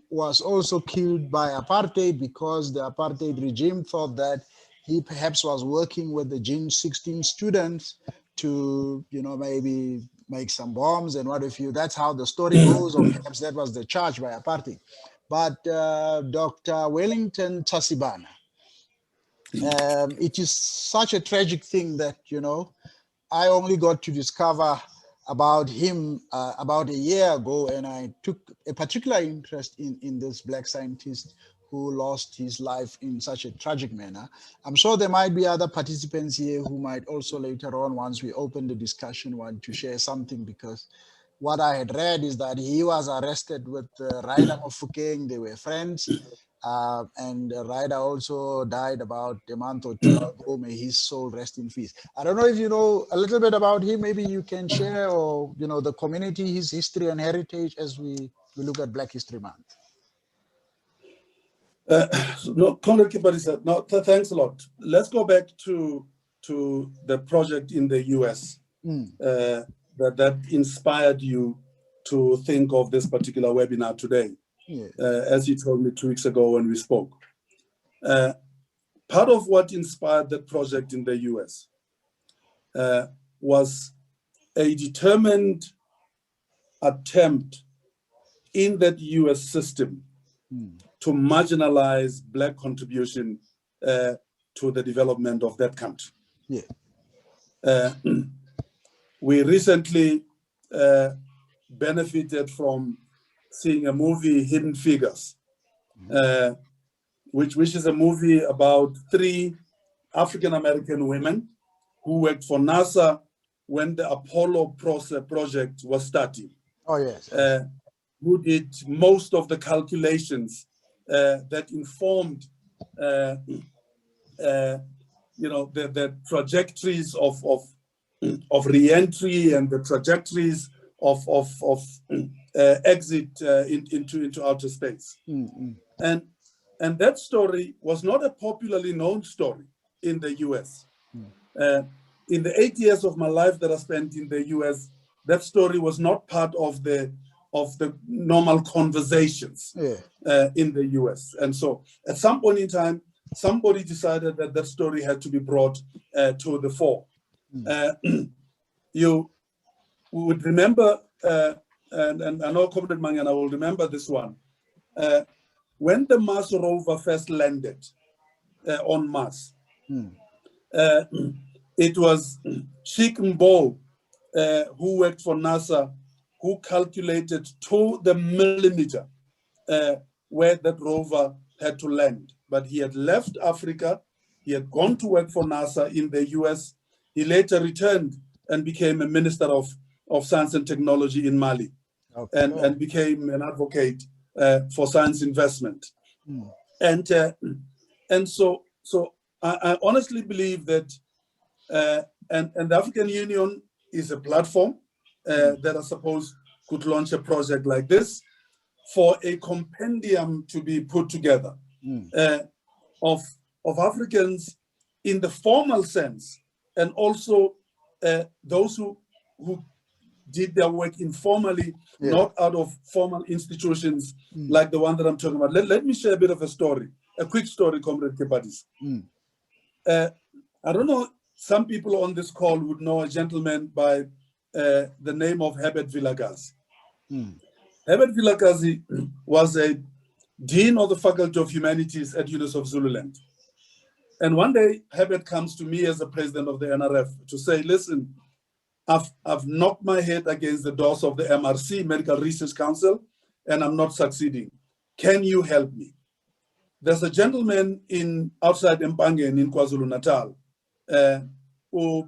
S1: was also killed by apartheid, because the apartheid regime thought that he perhaps was working with the Gene 16 students to, maybe make some bombs and what have you. That's how the story goes, or perhaps that was the charge by apartheid. But Dr. Wellington Tasibana, it is such a tragic thing that, I only got to discover about him about a year ago, and I took a particular interest in this Black scientist who lost his life in such a tragic manner. I'm sure there might be other participants here who might also later on, once we open the discussion, want to share something, because what I had read is that he was arrested with Raila Mofokeng. They were friends. And Ryder also died about a month or two ago. May his soul rest in peace. I don't know if you know a little bit about him. Maybe you can share, or the community, his history and heritage, as we look at Black History Month.
S2: No, Comrade Kibali said, no, thanks a lot. Let's go back to the project in the US that inspired you to think of this particular webinar today. As you told me 2 weeks ago when we spoke. Part of what inspired that project in the US was a determined attempt in that US system to marginalize Black contribution to the development of that country. We recently benefited from seeing a movie, Hidden Figures, which is a movie about 3 African-American women who worked for NASA when the Apollo project was starting.
S1: Oh, yes.
S2: Who did most of the calculations that informed the trajectories of re-entry and the trajectories of exit into outer space. And that story was not a popularly known story in the US. In the 8 years of my life that I spent in the US, that story was not part of the normal conversations in the US. And so at some point in time, somebody decided that that story had to be brought to the fore. You would remember, and I know Comrade Mangana will remember this one, when the Mars rover first landed on Mars, it was Sheikh Mbo, who worked for NASA, who calculated to the millimeter where that rover had to land. But he had left Africa, he had gone to work for NASA in the US. He later returned and became a minister of science and technology in Mali, and became an advocate for science investment. And so I honestly believe that, and the African Union is a platform that I suppose could launch a project like this for a compendium to be put together of Africans in the formal sense, and also those who did their work informally, not out of formal institutions like the one that I'm talking about. Let me share a bit of a story, a quick story, Comrade Kepatis. I don't know, some people on this call would know a gentleman by the name of Herbert Vilakazi. Herbert Vilakazi was a dean of the Faculty of Humanities at University of Zululand. And one day, Herbert comes to me as the president of the NRF to say, listen, I've knocked my head against the doors of the MRC, Medical Research Council, and I'm not succeeding. Can you help me? There's a gentleman outside Mpangen in KwaZulu-Natal,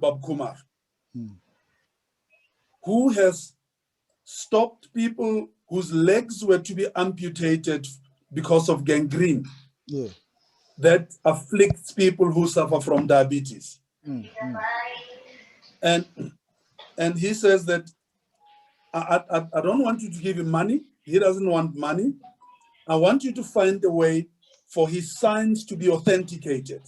S2: Bab Kumar, who has stopped people whose legs were to be amputated because of gangrene that afflicts people who suffer from diabetes. And he says that I don't want you to give him money. He doesn't want money. I want you to find a way for his science to be authenticated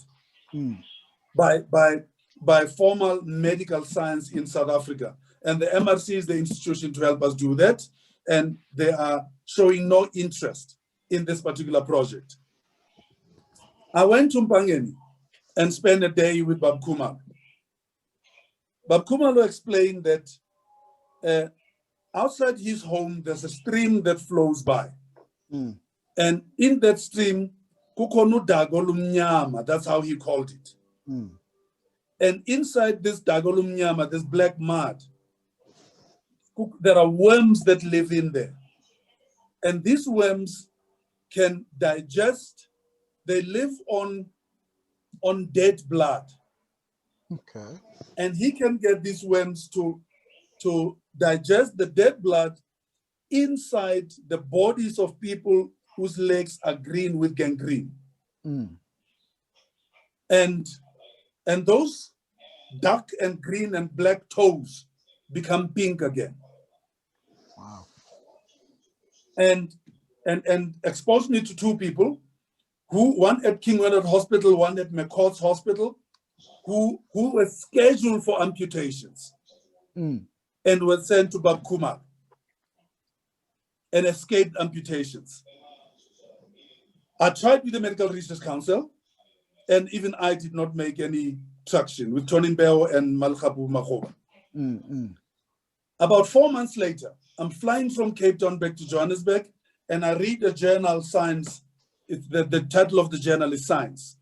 S2: by formal medical science in South Africa. And the MRC is the institution to help us do that. And they are showing no interest in this particular project. I went to Mpangeni and spent a day with Bab Kumar. Bab Kumar explained that outside his home, there's a stream that flows by. And in that stream, kukonu dagolumnyama, that's how he called it. And inside this dagolumnyama, this black mud, there are worms that live in there. And these worms can digest, they live on dead blood.
S1: Okay.
S2: And he can get these worms to digest the dead blood inside the bodies of people whose legs are green with gangrene. And those dark and green and black toes become pink again.
S1: Wow.
S2: And exposed me to 2 people, one at King Leonard Hospital, one at McCourt's Hospital, who were scheduled for amputations and were sent to Bab Kumar and escaped amputations. I tried with the Medical Research Council, and even I did not make any traction with Tony Mbeo and Malkhabu Makhoba. About 4 months later, I'm flying from Cape Town back to Johannesburg, and I read a journal, Science. The title of the journal is Science.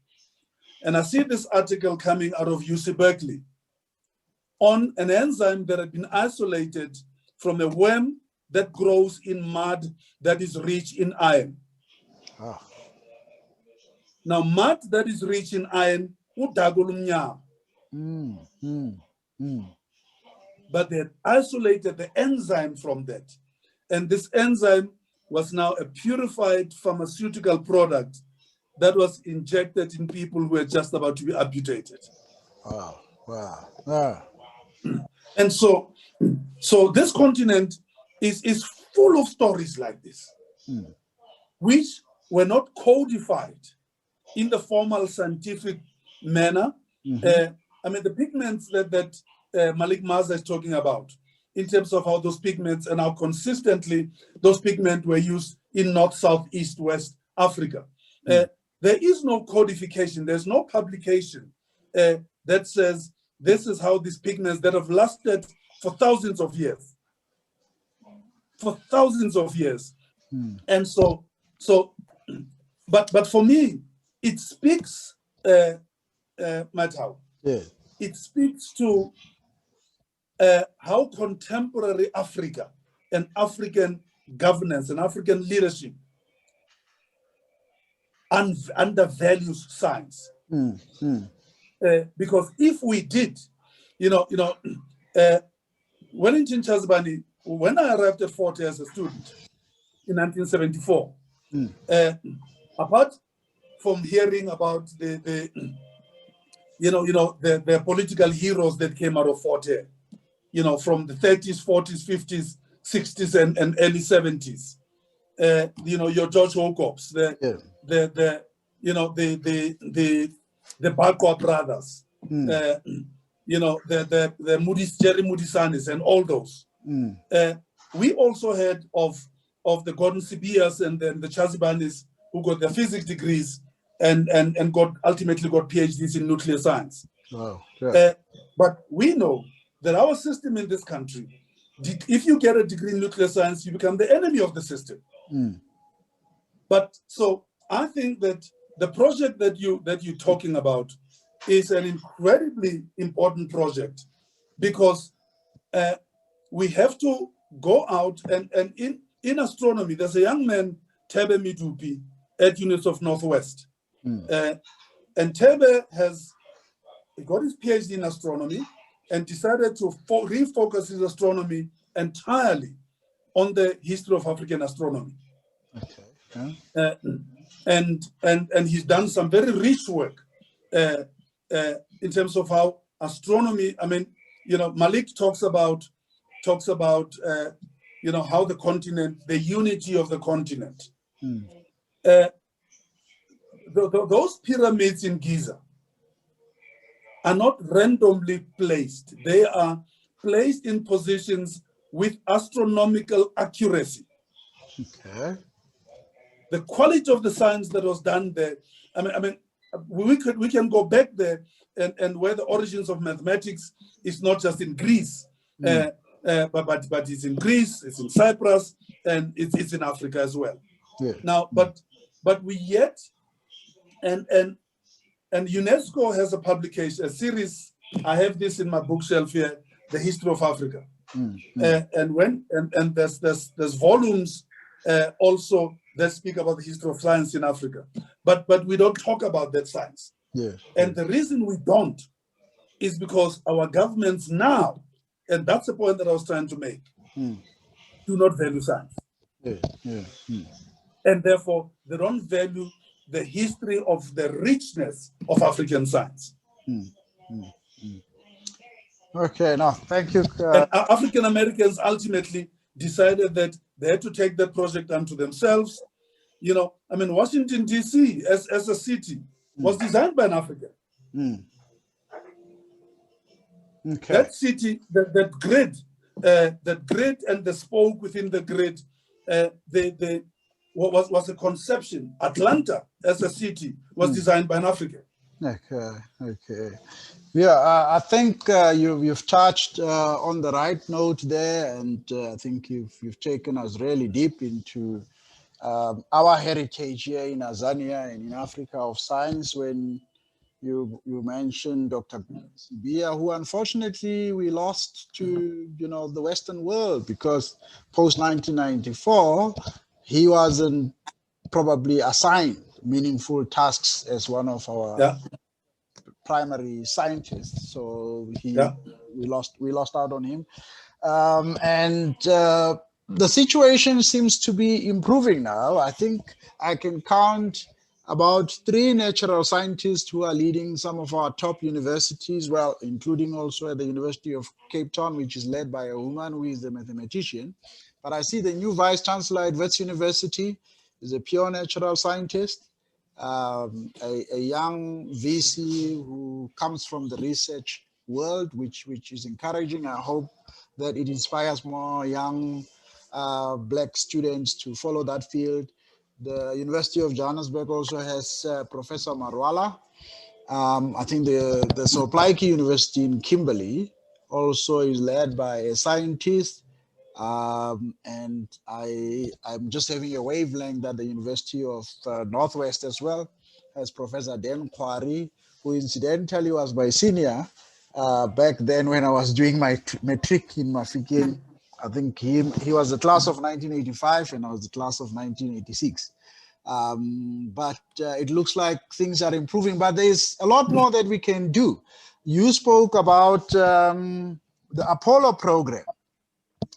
S2: And I see this article coming out of UC Berkeley on an enzyme that had been isolated from a worm that grows in mud that is rich in iron.
S1: Ah.
S2: Now, mud that is rich in iron, but they had isolated the enzyme from that. And this enzyme was now a purified pharmaceutical product that was injected in people who were just about to be amputated.
S1: Wow, wow. Ah.
S2: And so this continent is full of stories like this, which were not codified in the formal scientific manner. I mean, the pigments that Malik MAAZA is talking about, in terms of how those pigments and how consistently those pigments were used in North, South, East, West Africa. There is no codification, there's no publication that says this is how these pigments that have lasted for thousands of years. And but for me, it speaks, Matau.
S1: Yeah.
S2: It speaks to how contemporary Africa and African governance and African leadership undervalues science. Because if we did, Wellington Chazibani, when I arrived at Fort Hare as a student in 1974, apart from hearing about the political heroes that came out of Fort Hare, from the 30s, 40s, 50s, 60s, and early 70s, your George Hockops, the Bakwa brothers, the Jerry Mudisanis, and all those. We also heard of the Gordon Sibias and then the Chazibanis who got their physics degrees and ultimately got PhDs in nuclear science.
S1: Wow. Yeah.
S2: But we know that our system in this country, if you get a degree in nuclear science, you become the enemy of the system. But so I think that the project that you're talking about is an incredibly important project, because we have to go out and in astronomy, there's a young man, Tebe Midupi, at University of Northwest. And Tebe got his PhD in astronomy and decided to refocus his astronomy entirely on the history of African astronomy.
S1: Okay.
S2: And he's done some very rich work in terms of how astronomy, Malik talks about how the continent, the unity of the continent. Those pyramids in Giza are not randomly placed. They are placed in positions with astronomical accuracy.
S1: Okay.
S2: The quality of the science that was done there, we can go back there and where the origins of mathematics is not just in Greece, but it's in Greece, it's in Cyprus, and it's in Africa as well.
S1: Yeah.
S2: Now, but we yet, and UNESCO has a publication, a series. I have this in my bookshelf here, The History of Africa, and there's volumes also that speak about the history of science in Africa, but we don't talk about that science.
S1: Yeah.
S2: And the reason we don't is because our governments now, and that's the point that I was trying to make, do not value science. And therefore, they don't value the history of the richness of African science.
S1: Okay, now thank you.
S2: And African Americans ultimately decided that they had to take that project unto themselves. Washington, D.C. as a city was designed by an African.
S1: Okay.
S2: That city, that grid and the spoke within the grid, was a conception. Atlanta as a city was designed by an African.
S1: Okay. Yeah, I think you've touched on the right note there, and I think you've taken us really deep into our heritage here in Azania and in Africa of science, when You mentioned Dr. Sibia, who unfortunately we lost to, the Western world, because post 1994, he wasn't probably assigned meaningful tasks as one of our primary scientists. So we lost out on him. The situation seems to be improving now. I think I can count about 3 natural scientists who are leading some of our top universities, well, including also at the University of Cape Town, which is led by a woman who is a mathematician. But I see the new Vice Chancellor at Wits University is a pure natural scientist, a young VC who comes from the research world, which is encouraging. I hope that it inspires more young Black students to follow that field. The University of Johannesburg also has Professor Marwala. I think the Soplaiki University in Kimberley also is led by a scientist. And I'm just having a wavelength that the University of Northwest as well has Professor Dan Kwari, who incidentally was my senior back then when I was doing my matric in Mafikeng. I think he was the class of 1985 and I was the class of 1986. But it looks like things are improving, but there's a lot more that we can do. You spoke about the Apollo program.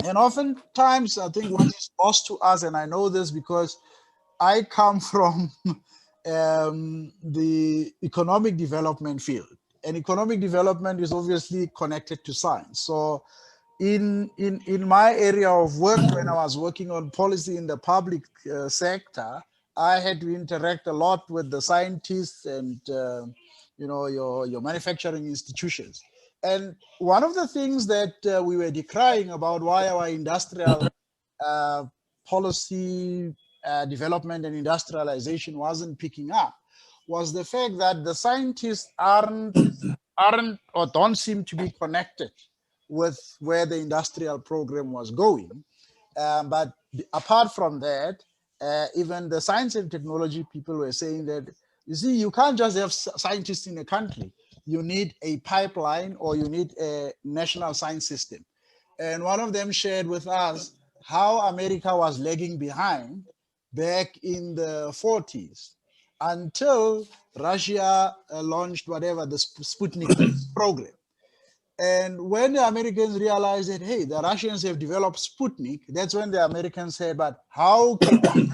S1: And oftentimes, I think what is lost to us, and I know this because I come from the economic development field, and economic development is obviously connected to science. So in my area of work, when I was working on policy in the public sector, I had to interact a lot with the scientists and your manufacturing institutions. And one of the things that we were decrying about why our industrial policy development and industrialization wasn't picking up was the fact that the scientists aren't or don't seem to be connected with where the industrial program was going. But apart from that, even the science and technology people were saying that, you see, you can't just have scientists in a country. You need a pipeline or you need a national science system. And one of them shared with us how America was lagging behind back in the 40s until Russia launched whatever, the Sputnik program. And when the Americans realized that, hey, the Russians have developed Sputnik, that's when the Americans said, but how can we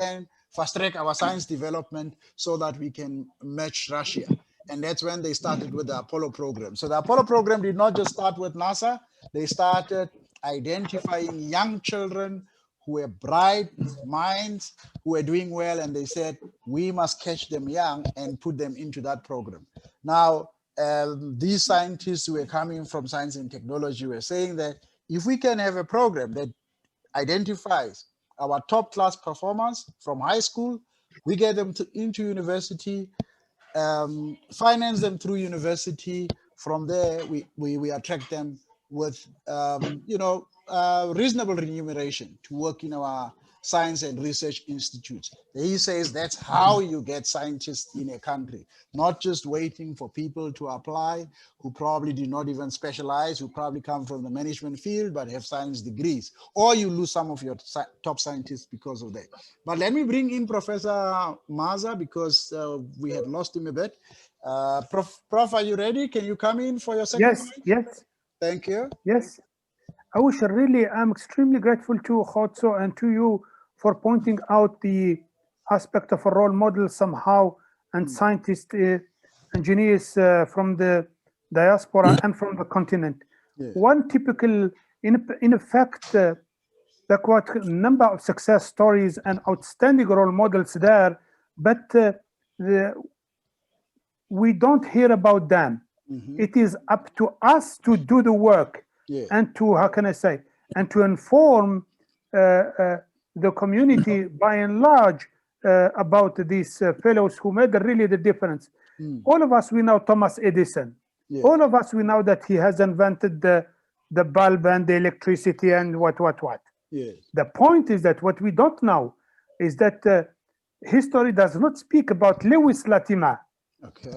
S1: fast track our science development so that we can match Russia? And that's when they started with the Apollo program. So the Apollo program did not just start with NASA. They started identifying young children who were bright minds, who were doing well, and they said, we must catch them young and put them into that program. Now, these scientists who were coming from science and technology were saying that if we can have a program that identifies our top class performers from high school, we get them into university, finance them through university. From there, we attract them with reasonable remuneration to work in our science and research institutes. He says that's how you get scientists in a country, not just waiting for people to apply who probably do not even specialize, who probably come from the management field but have science degrees, or you lose some of your top scientists because of that. But let me bring in Professor MAAZA because we had lost him a bit. Prof, are you ready? Can you come in for your second point?
S5: Yes.
S1: Thank you.
S5: Yes. I wish I'm extremely grateful to KHOTSO and to you for pointing out the aspect of a role model somehow and scientists, engineers from the diaspora and from the continent. Yeah. One typical, in effect, there are quite a number of success stories and outstanding role models there, but we don't hear about them. It is up to us to do the work. Yeah. And to, how can I say, and to inform the community by and large about these fellows who made really the difference. All of us, we know Thomas Edison. Yeah. All of us, we know that he has invented the bulb and the electricity and what. Yeah. The point is that what we don't know is that history does not speak about Lewis Latimer.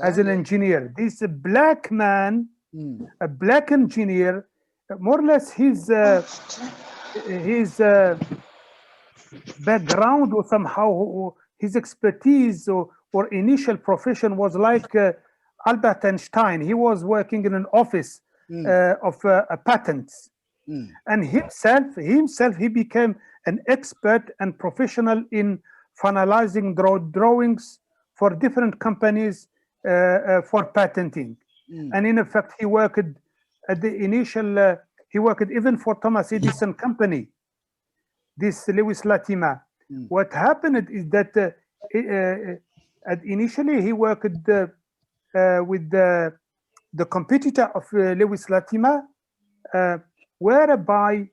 S5: as an engineer. This black man, a black engineer, more or less his background or somehow his expertise or initial profession was like Albert Einstein. He was working in an office of patents. And himself, he became an expert and professional in finalizing drawings for different companies for patenting. And in effect, he worked at the initial, he worked even for Thomas Edison company, this Lewis Latimer. What happened is that initially he worked with the competitor of Lewis Latimer, whereby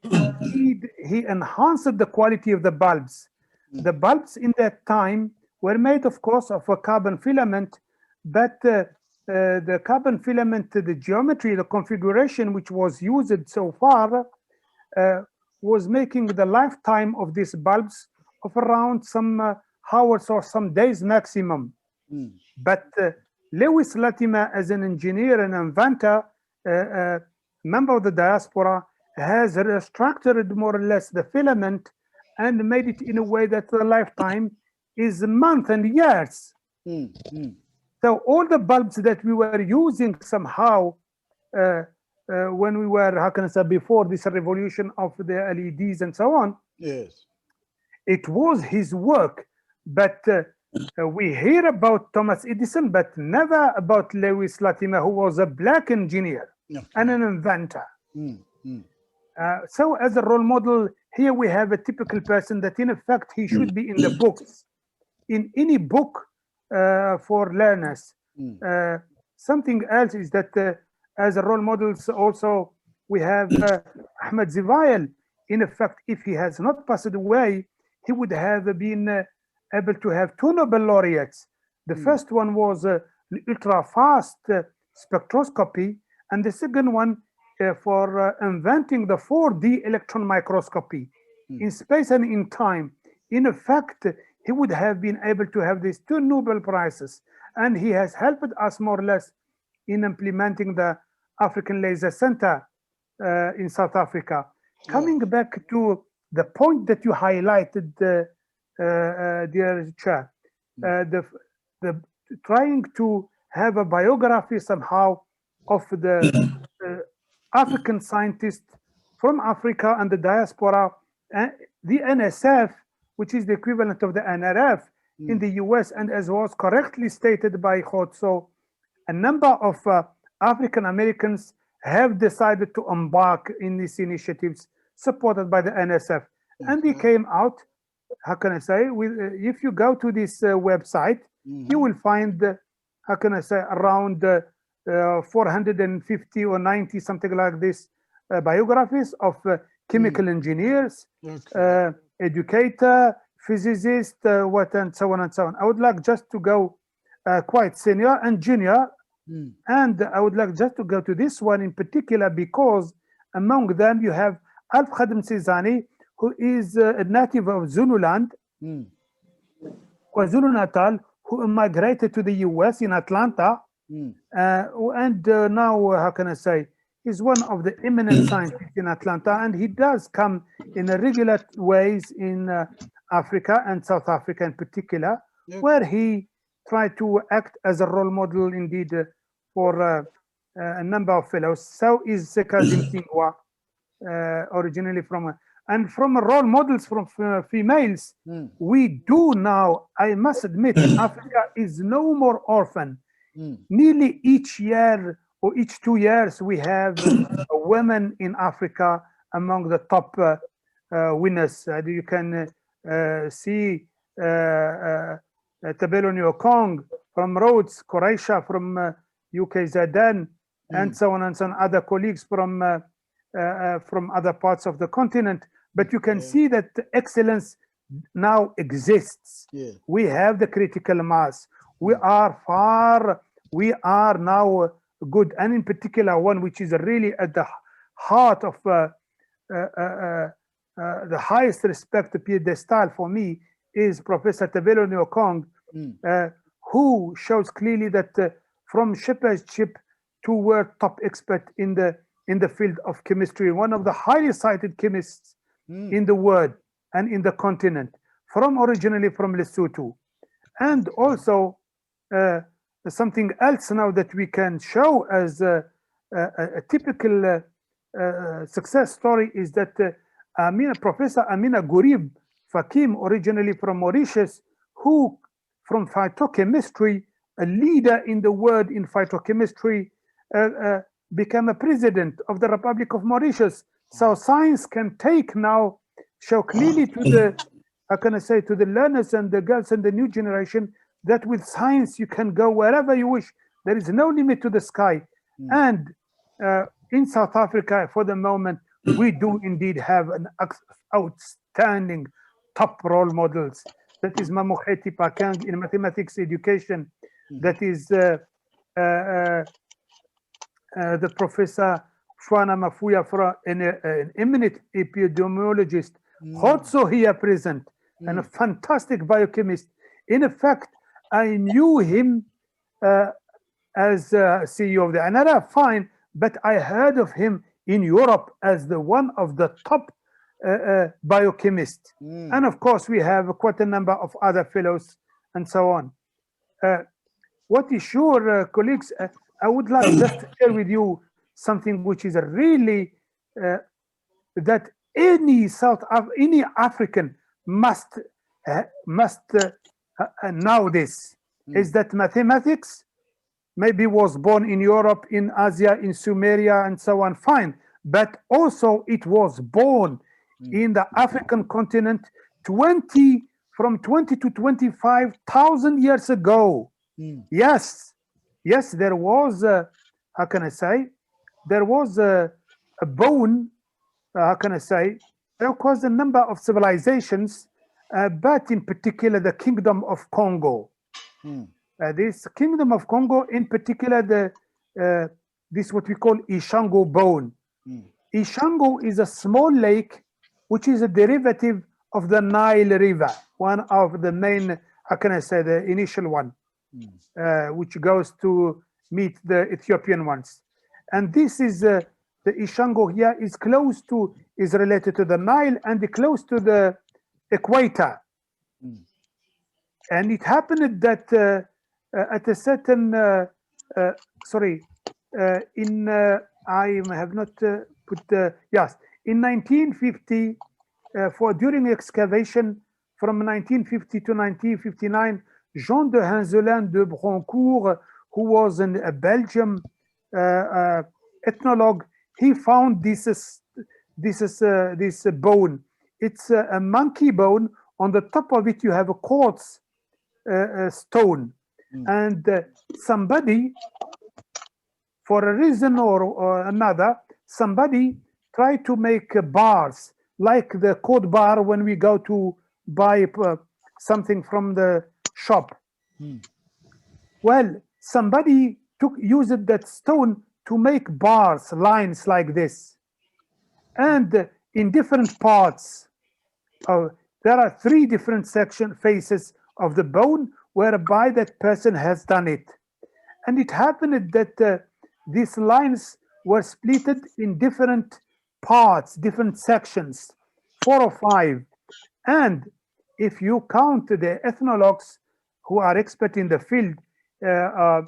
S5: he enhanced the quality of the bulbs. The bulbs in that time were made, of course, of a carbon filament, but the carbon filament, the geometry, the configuration which was used so far was making the lifetime of these bulbs of around some hours or some days maximum. But Lewis Latimer, as an engineer and inventor, member of the diaspora, has restructured more or less the filament and made it in a way that the lifetime is months and years. So all the bulbs that we were using somehow when we were, how can I say, before this revolution of the LEDs and so on,
S1: yes,
S5: it was his work. But we hear about Thomas Edison, but never about Lewis Latimer, who was a black engineer and an inventor. So as a role model, here we have a typical person that in effect he should be in the books, in any book for learners. Something else is that as a role models also we have Ahmed Zivail. In effect, if he has not passed away, he would have been able to have 2 Nobel laureates. The first one was ultra fast spectroscopy, and the second one for inventing the 4D electron microscopy in space and in time. In effect, he would have been able to have these 2 Nobel Prizes, and he has helped us more or less in implementing the African Laser Center in South Africa. Coming back to the point that you highlighted, dear Chair, the trying to have a biography somehow of the African scientists from Africa and the diaspora, the NSF, which is the equivalent of the NRF in the US, and as was correctly stated by KHOTSO, a number of African Americans have decided to embark in these initiatives supported by the NSF. And they came out, how can I say, with, if you go to this website, you will find, how can I say, around 450 or 90, something like this, biographies of chemical engineers, educator, physicist, what, and so on and so on. I would like just to go quite senior and junior, and I would like just to go to this one in particular because among them you have Alf Khadim Sizani, who is a native of Zululand, KwaZulu Natal, who immigrated to the US in Atlanta, and now, how can I say, he's one of the eminent scientists in Atlanta, and he does come in a regular ways in Africa and South Africa in particular, where he tried to act as a role model indeed for a number of fellows. So is Kazim Tingwa, originally from, and from role models from females, we do now, I must admit, Africa is no more orphan. Nearly each year or each 2 years, we have women in Africa among the top winners. You can see Tabelo Nyokong from Rhodes, Koreisha from UK Zadan, and so on and so on, other colleagues from other parts of the continent. But you can see that excellence now exists. We have the critical mass. We are now good, and in particular one which is really at the heart of the highest respect pedestal for me is Professor Tabelo Nyokong, who shows clearly that from shepherdship to world top expert in the field of chemistry, one of the highly cited chemists in the world and in the continent, originally from Lesotho. And also something else now that we can show as a typical success story is that Professor Amina Gurib Fakim, originally from Mauritius, who from phytochemistry, a leader in the world in phytochemistry, became a president of the Republic of Mauritius. So science can take now, show clearly to the, how can I say, to the learners and the girls and the new generation that with science you can go wherever you wish. There is no limit to the sky. And in South Africa, for the moment, we do indeed have an outstanding top role models. That is MOKHELE Pakang in mathematics education. That is the Professor Shwana Mafuya, an eminent epidemiologist. KHOTSO here present, and a fantastic biochemist. In fact, I knew him as CEO of the ANARA, fine, but I heard of him in Europe as one of the top biochemists. And of course, we have quite a number of other fellows and so on. What is sure, colleagues, I would like just to share with you something which is really that any African must know this, is that mathematics maybe was born in Europe, in Asia, in Sumeria, and so on, fine. But also it was born in the African continent from 20 to 25,000 years ago. Yes, there was, how can I say, there was a bone, how can I say, there was a number of civilizations, but in particular the Kingdom of Congo. This Kingdom of Congo, in particular, this what we call Ishango bone. Ishango is a small lake which is a derivative of the Nile River, one of the main, how can I say, the initial one, which goes to meet the Ethiopian ones. And this is the Ishango here is related to the Nile and close to the equator. And it happened that at a certain, I have not put, yes, in 1950, during excavation from 1950 to 1959, Jean de Henzelin de Broncourt, who was a Belgian ethnologue, he found this bone. It's a monkey bone. On the top of it, you have a quartz stone. And somebody, for a reason or another, somebody tried to make bars, like the code bar when we go to buy something from the shop. Well, somebody used that stone to make bars, lines like this. And in different parts, there are 3 different faces of the bone whereby that person has done it. And it happened that these lines were split in different parts, different sections, 4 or 5. And if you count the ethnologues who are expert in the field, have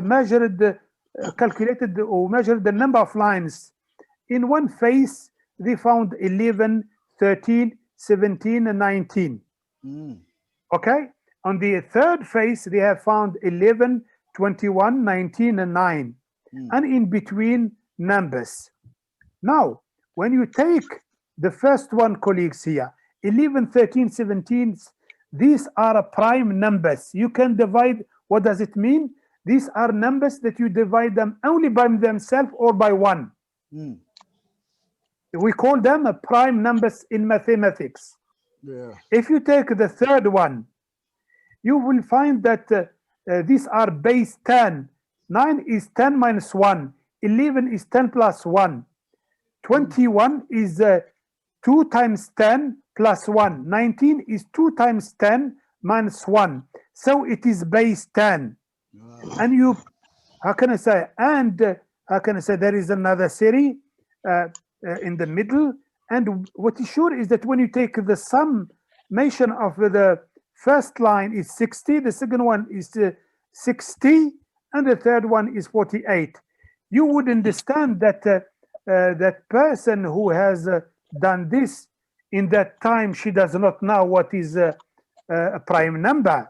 S5: measured, calculated or measured the number of lines. In one face, they found 11, 13, 17, and 19. Okay? On the third face, they have found 11, 21, 19, and 9. And in between, numbers. Now, when you take the first one, colleagues here, 11, 13, 17, these are prime numbers. You can divide, what does it mean? These are numbers that you divide them only by themselves or by 1. We call them prime numbers in mathematics. If you take the third one, you will find that these are base 10. 9 is 10 minus 1. 11 is 10 plus 1. 21 is 2 times 10 plus 1. 19 is 2 times 10 minus 1. So it is base 10. And you, how can I say, and how can I say, there is another series in the middle. And what is sure is that when you take the summation of the first line is 60, the second one is 60, and the third one is 48. You would understand that that person who has done this in that time, she does not know what is a prime number.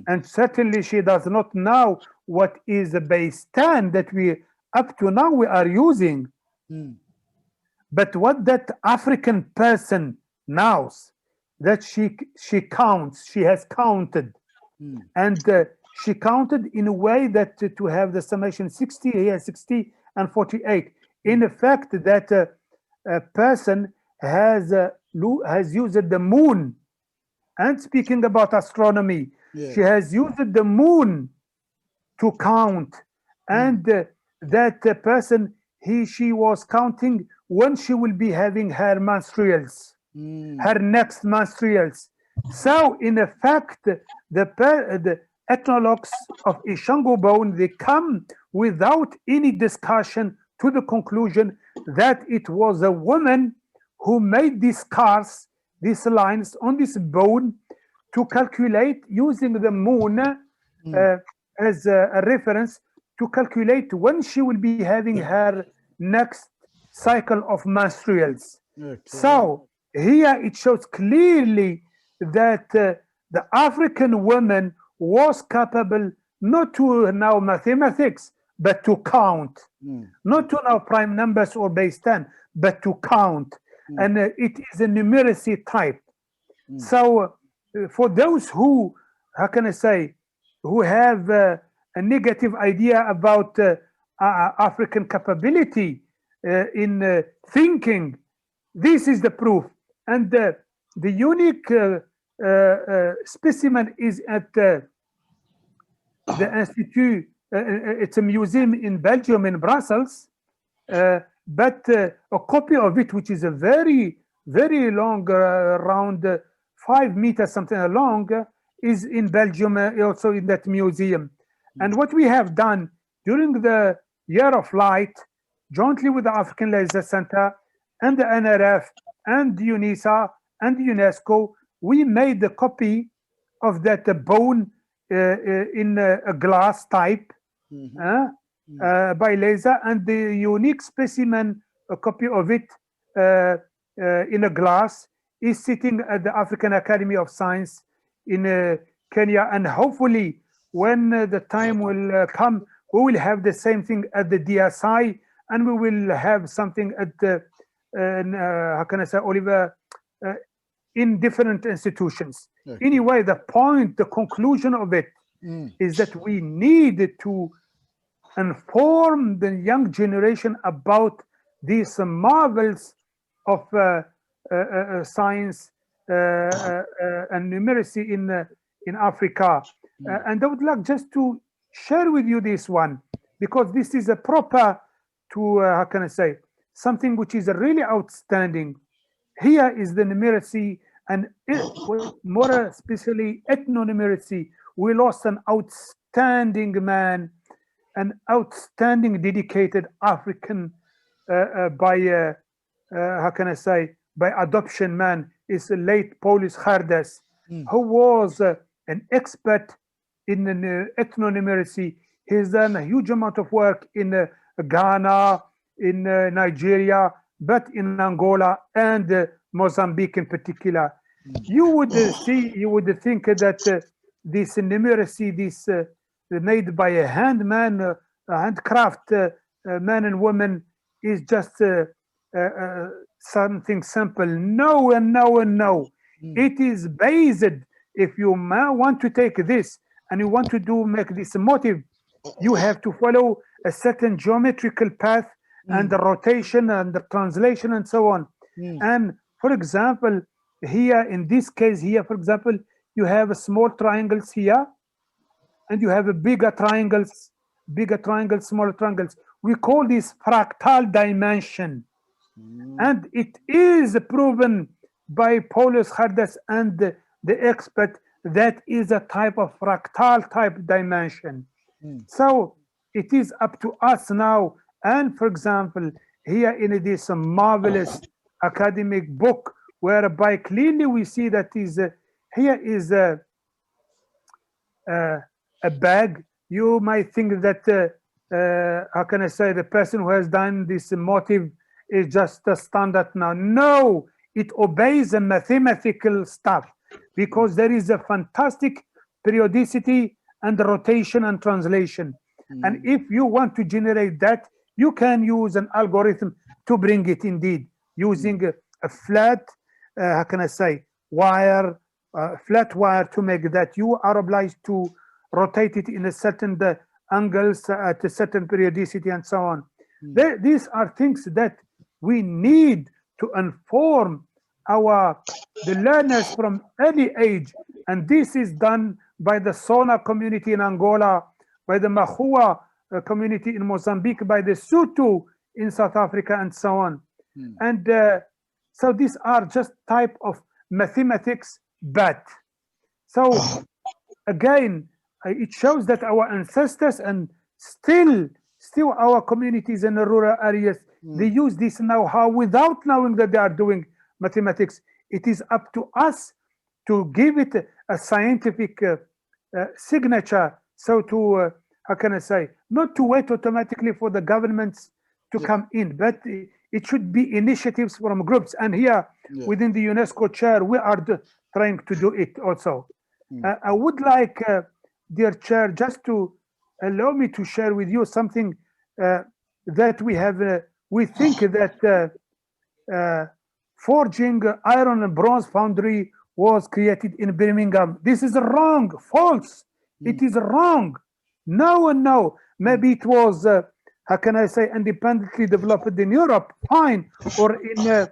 S5: And certainly she does not know what is the base 10 that we up to now we are using. But what that African person knows, that she counts, she has counted, and she counted in a way that to have the summation 60 here, 60 and 48. In effect, that a person has used the moon. And speaking about astronomy, she has used the moon to count, and that person, she was counting when she will be having her menstruals, her next menstruals. So in effect, the ethnologues of Ishango bone, they come without any discussion to the conclusion that it was a woman who made these scars, these lines on this bone, to calculate using the moon as a reference to calculate when she will be having her next cycle of menstruals. So here it shows clearly that the African woman was capable not to know mathematics, but to count, not to know prime numbers or base 10, but to count. And it is a numeracy type. So for those who, how can I say, who have a negative idea about African capability in thinking, this is the proof. And the unique specimen is at the Institute, it's a museum in Belgium, in Brussels, but a copy of it, which is a very, very long, around 5 meters something long, is in Belgium, also in that museum. And what we have done during the Year of Light, jointly with the African Laser Center and the NRF and UNISA and UNESCO, we made the copy of that bone in a glass type by laser, and the unique specimen, a copy of it in a glass, is sitting at the African Academy of Science in Kenya. And hopefully when the time will come, we will have the same thing at the DSI, and we will have something at the how can I say, Oliver, in different institutions. Anyway, the point, the conclusion of it is that we need to inform the young generation about these marvels of science and numeracy in Africa. And I would like just to share with you this one, because this is a proper to, how can I say, something which is really outstanding. Here is the numeracy, and more especially ethno-numeracy. We lost an outstanding man, an outstanding dedicated African by, how can I say, by adoption man, is the late Paulus Hardes, who was an expert in ethno-numeracy. He's done a huge amount of work in Ghana, in Nigeria, but in Angola and Mozambique in particular. You would see, you would think that this numeracy, this made by a handman, handcraft man and woman, is just something simple. No and no and no. It is based, if you want to take this and you want to make this motive, you have to follow a certain geometrical path and the rotation and the translation and so on. And for example, here in this case here, for example, you have small triangles here, and you have a bigger triangles, smaller triangles. We call this fractal dimension. And it is proven by Paulus Hardes and the expert that is a type of fractal type dimension. So it is up to us now. And for example, here in this marvelous academic book, whereby clearly we see that is here is a bag. You might think that how can I say, the person who has done this motive is just a standard now. No, it obeys a mathematical stuff, because there is a fantastic periodicity and rotation and translation. And if you want to generate that, you can use an algorithm to bring it indeed, using a flat, how can I say, wire, flat wire, to make that. You are obliged to rotate it in a certain angles at a certain periodicity and so on. These are things that we need to inform the learners from early age, and this is done by the Sona community in Angola, by the Mahua community in Mozambique, by the Sutu in South Africa, and so on. And so these are just type of mathematics, but so again, it shows that our ancestors and still our communities in the rural areas, they use this know-how without knowing that they are doing mathematics. It is up to us to give it a scientific signature. So to, how can I say, not to wait automatically for the governments to come in, but it should be initiatives from groups. And here within the UNESCO chair, we are trying to do it also. I would like, dear chair, just to allow me to share with you something that we have. We think that forging iron and bronze foundry was created in Birmingham. This is wrong, false. It is wrong. No. Maybe it was, how can I say, independently developed in Europe, fine, or in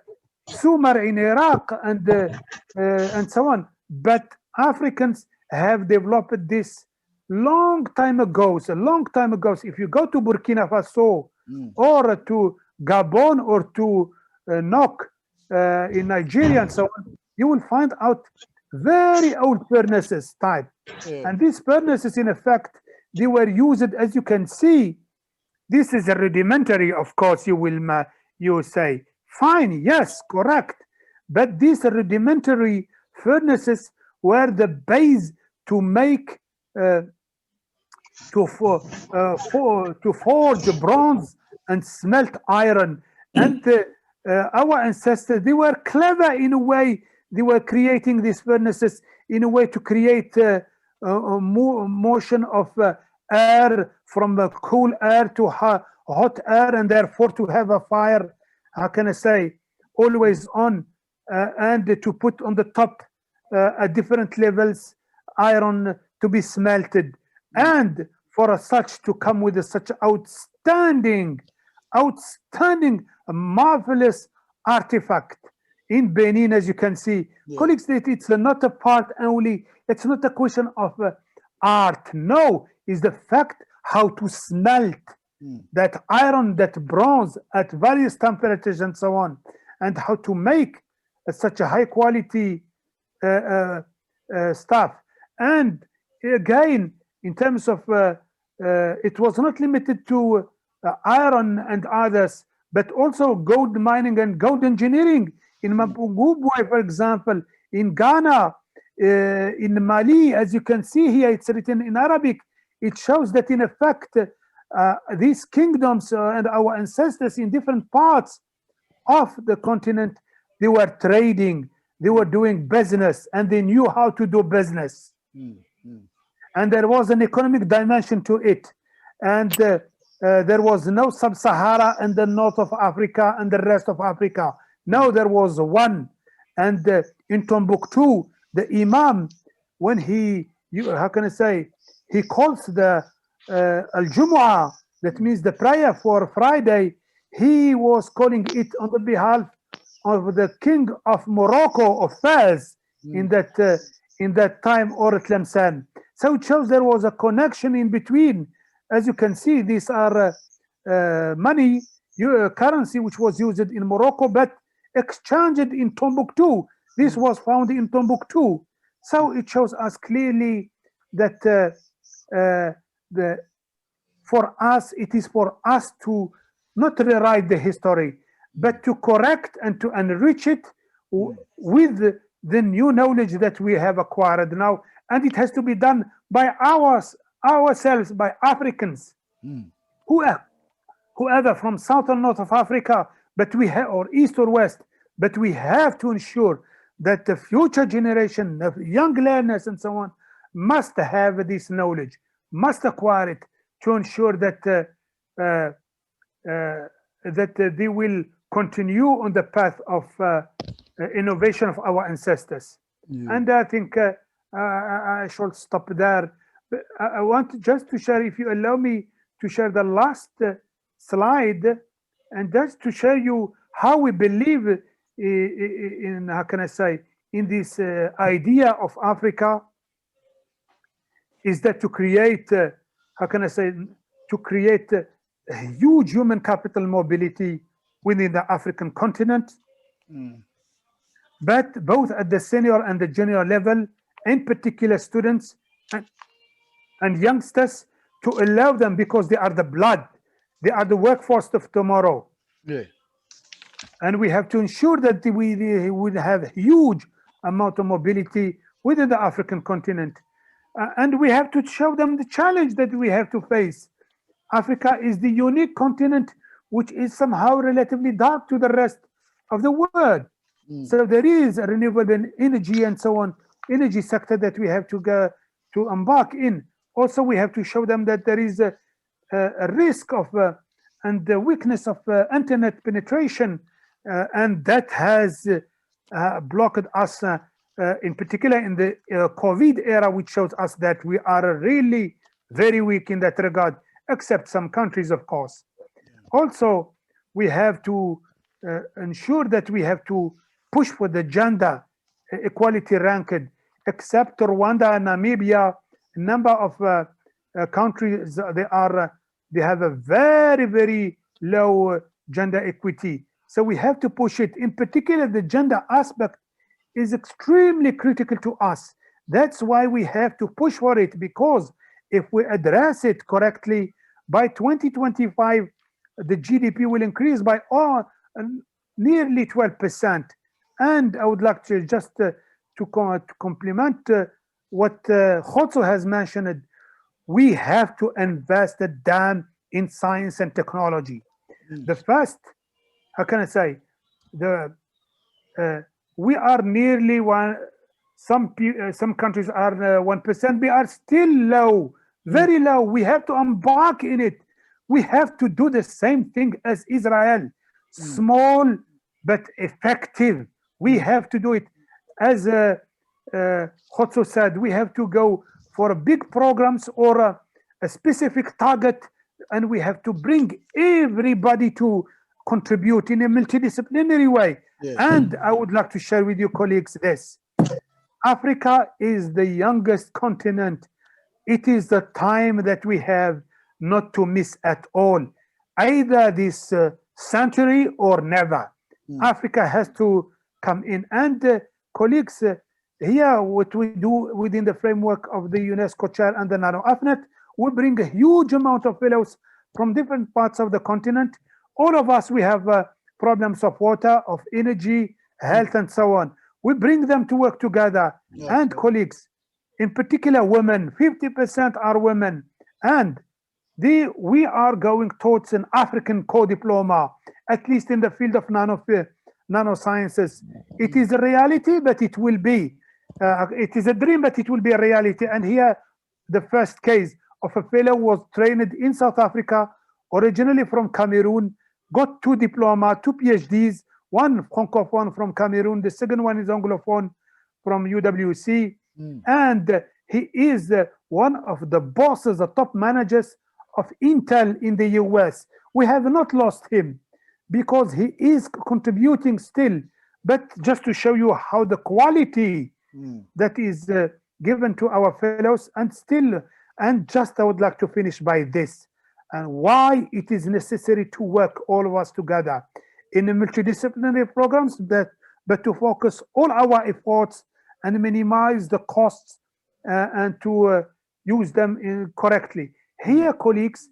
S5: Sumer in Iraq and so on. But Africans have developed this long time ago. So long time ago. If you go to Burkina Faso or to Gabon or to Nok in Nigeria and so on, you will find out very old furnaces type. And these furnaces, in effect, they were used, as you can see. This is a rudimentary, of course, you say. Fine, yes, correct. But these rudimentary furnaces were the base to make to forge bronze and smelt iron. And our ancestors, they were clever in a way. They were creating these furnaces in a way to create motion of air from cool air to hot air, and therefore to have a fire, how can I say, always on, and to put on the top at different levels iron to be smelted, and for such to come with such outstanding, marvelous artifact in Benin, as you can see. Colleagues, that it's not a part only, it's not a question of art. No, it's the fact how to smelt that iron, that bronze at various temperatures and so on, and how to make such a high quality stuff. And again, in terms of it was not limited to iron and others, but also gold mining and gold engineering in Mapungubwe, for example, in Ghana, in Mali. As you can see here, it's written in Arabic. It shows that in effect these kingdoms and our ancestors in different parts of the continent, they were trading, they were doing business, and they knew how to do business. And there was an economic dimension to it. And there was no sub-Sahara and the north of Africa and the rest of Africa. No, there was one. And in Timbuktu, the Imam, when how can I say, he calls the Al-Jumu'ah, that means the prayer for Friday, he was calling it on the behalf of the king of Morocco, of Fez, in that time, or Tlemcen. So it shows there was a connection in between. As you can see, these are money, currency, which was used in Morocco, but exchanged in Timbuktu. This was found in Timbuktu. So it shows us clearly that for us, it is for us to not rewrite the history, but to correct and to enrich it with the new knowledge that we have acquired now. And it has to be done by ourselves, by Africans, whoever from South or North of Africa, but we have, or East or West, but we have to ensure that the future generation of young learners and so on must have this knowledge, must acquire it to ensure that they will continue on the path of innovation of our ancestors. And I think I should stop there. But I want just to share, if you allow me to share the last slide, and that's to show you how we believe in, how can I say, in this idea of Africa, is that to create, how can I say, to create a huge human capital mobility within the African continent, but both at the senior and the junior level, in particular students and youngsters, to allow them, because they are the blood, they are the workforce of tomorrow. And we have to ensure that we will have huge amount of mobility within the African continent. And we have to show them the challenge that we have to face. Africa is the unique continent which is somehow relatively dark to the rest of the world. So there is a renewable energy and so on, energy sector that we have to go to embark in. Also, we have to show them that there is a risk of and the weakness of internet penetration, and that has blocked us, in particular in the COVID era, which shows us that we are really very weak in that regard, except some countries, of course. Also, we have to ensure that we have to push for the gender equality ranked, except Rwanda and Namibia, a number of countries, they have a very, very low gender equity. So we have to push it. In particular, the gender aspect is extremely critical to us. That's why we have to push for it, because if we address it correctly, by 2025, the GDP will increase by nearly 12%. And I would like to just to complement what KHOTSO has mentioned. We have to invest the damn in science and technology. The first, how can I say, we are nearly one. Some countries are 1%. We are still low, very low. We have to embark in it. We have to do the same thing as Israel, small but effective. We have to do it, as KHOTSO said. We have to go for big programs or a specific target, and we have to bring everybody to contribute in a multidisciplinary way. And I would like to share with you, colleagues, this. Africa is the youngest continent. It is the time that we have not to miss at all, either this century or never. Africa has to come in. And colleagues, here what we do within the framework of the UNESCO chair and the Nano AFNet, we bring a huge amount of fellows from different parts of the continent. All of us, we have problems of water, of energy, health, and so on. We bring them to work together. And colleagues, in particular women, 50% are women. And we are going towards an African co-diploma, at least in the field of nanosciences. It is a reality, but it will be. It is a dream, but it will be a reality. And here, the first case of a fellow was trained in South Africa, originally from Cameroon, got 2 diplomas, 2 PhDs, one francophone from Cameroon, the second one is anglophone from UWC. And he is one of the bosses, the top managers of Intel in the US. We have not lost him because he is contributing still. But just to show you how the quality that is given to our fellows, and still, and just I would like to finish by this, and why it is necessary to work all of us together in the multidisciplinary programs, but to focus all our efforts and minimize the costs and to use them correctly. Here, colleagues,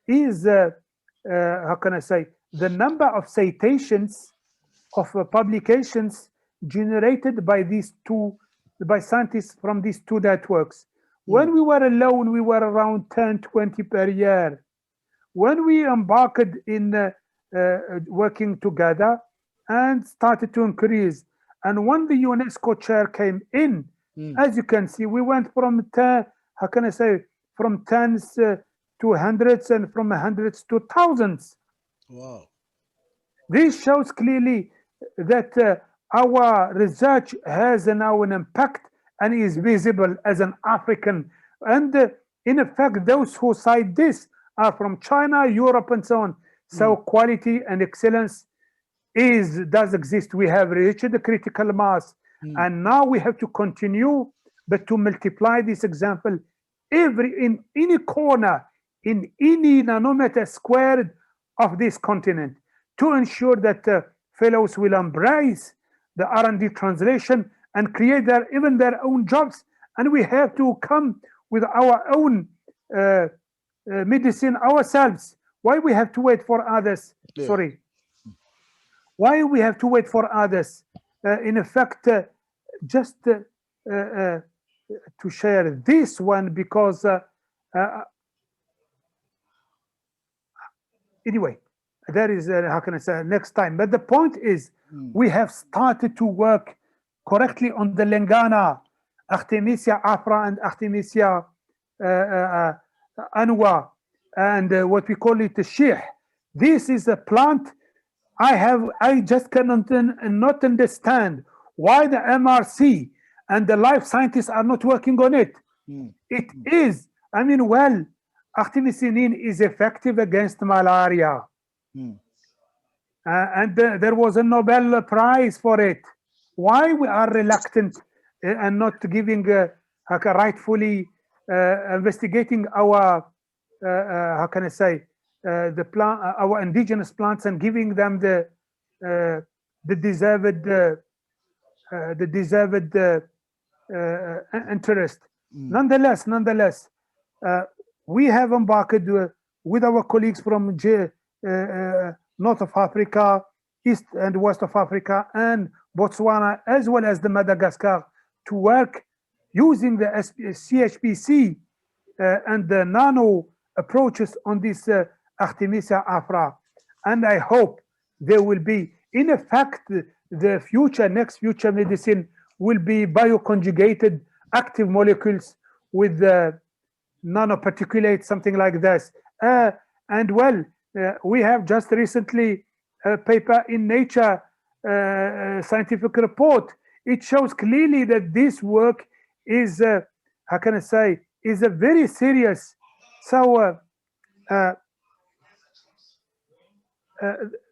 S5: is how can I say, the number of citations of publications generated by these two, by scientists from these two networks. When we were alone, we were around 10, 20 per year. When we embarked in working together and started to increase, and when the UNESCO chair came in, as you can see, we went from how can I say, from tens to hundreds, and from hundreds to thousands.
S1: Wow.
S5: This shows clearly that our research has now an impact and is visible as an African. And in effect, those who cite this are from China, Europe, and so on. So quality and excellence does exist. We have reached the critical mass, and now we have to continue, but to multiply this example in any corner, in any nanometer squared of this continent, to ensure that fellows will embrace the R&D translation and create even their own jobs. And we have to come with our own medicine ourselves. Why we have to wait for others?
S1: Yeah.
S5: Sorry. Why we have to wait for others? In effect, just to share this one, because anyway, that is how can I say, next time. But the point is, we have started to work correctly on the Lingana, Artemisia afra and Artemisia annua, and what we call it the sheikh. This is a plant. I just cannot not understand why the MRC and the life scientists are not working on it. It is, I mean, well, artemisinin is effective against malaria. And there was a Nobel Prize for it. Why we are reluctant and not giving, rightfully investigating our, how can I say, the plant, our indigenous plants, and giving them the deserved interest. Nonetheless, we have embarked with our colleagues from North of Africa, East and West of Africa, and Botswana, as well as the Madagascar, to work using the CHPC and the nano approaches on this Artemisia afra. And I hope there will be, in effect, the next future medicine will be bioconjugated active molecules with nanoparticulates, something like this. And well, we have just recently a paper in Nature scientific report. It shows clearly that this work is, how can I say, is a very serious. So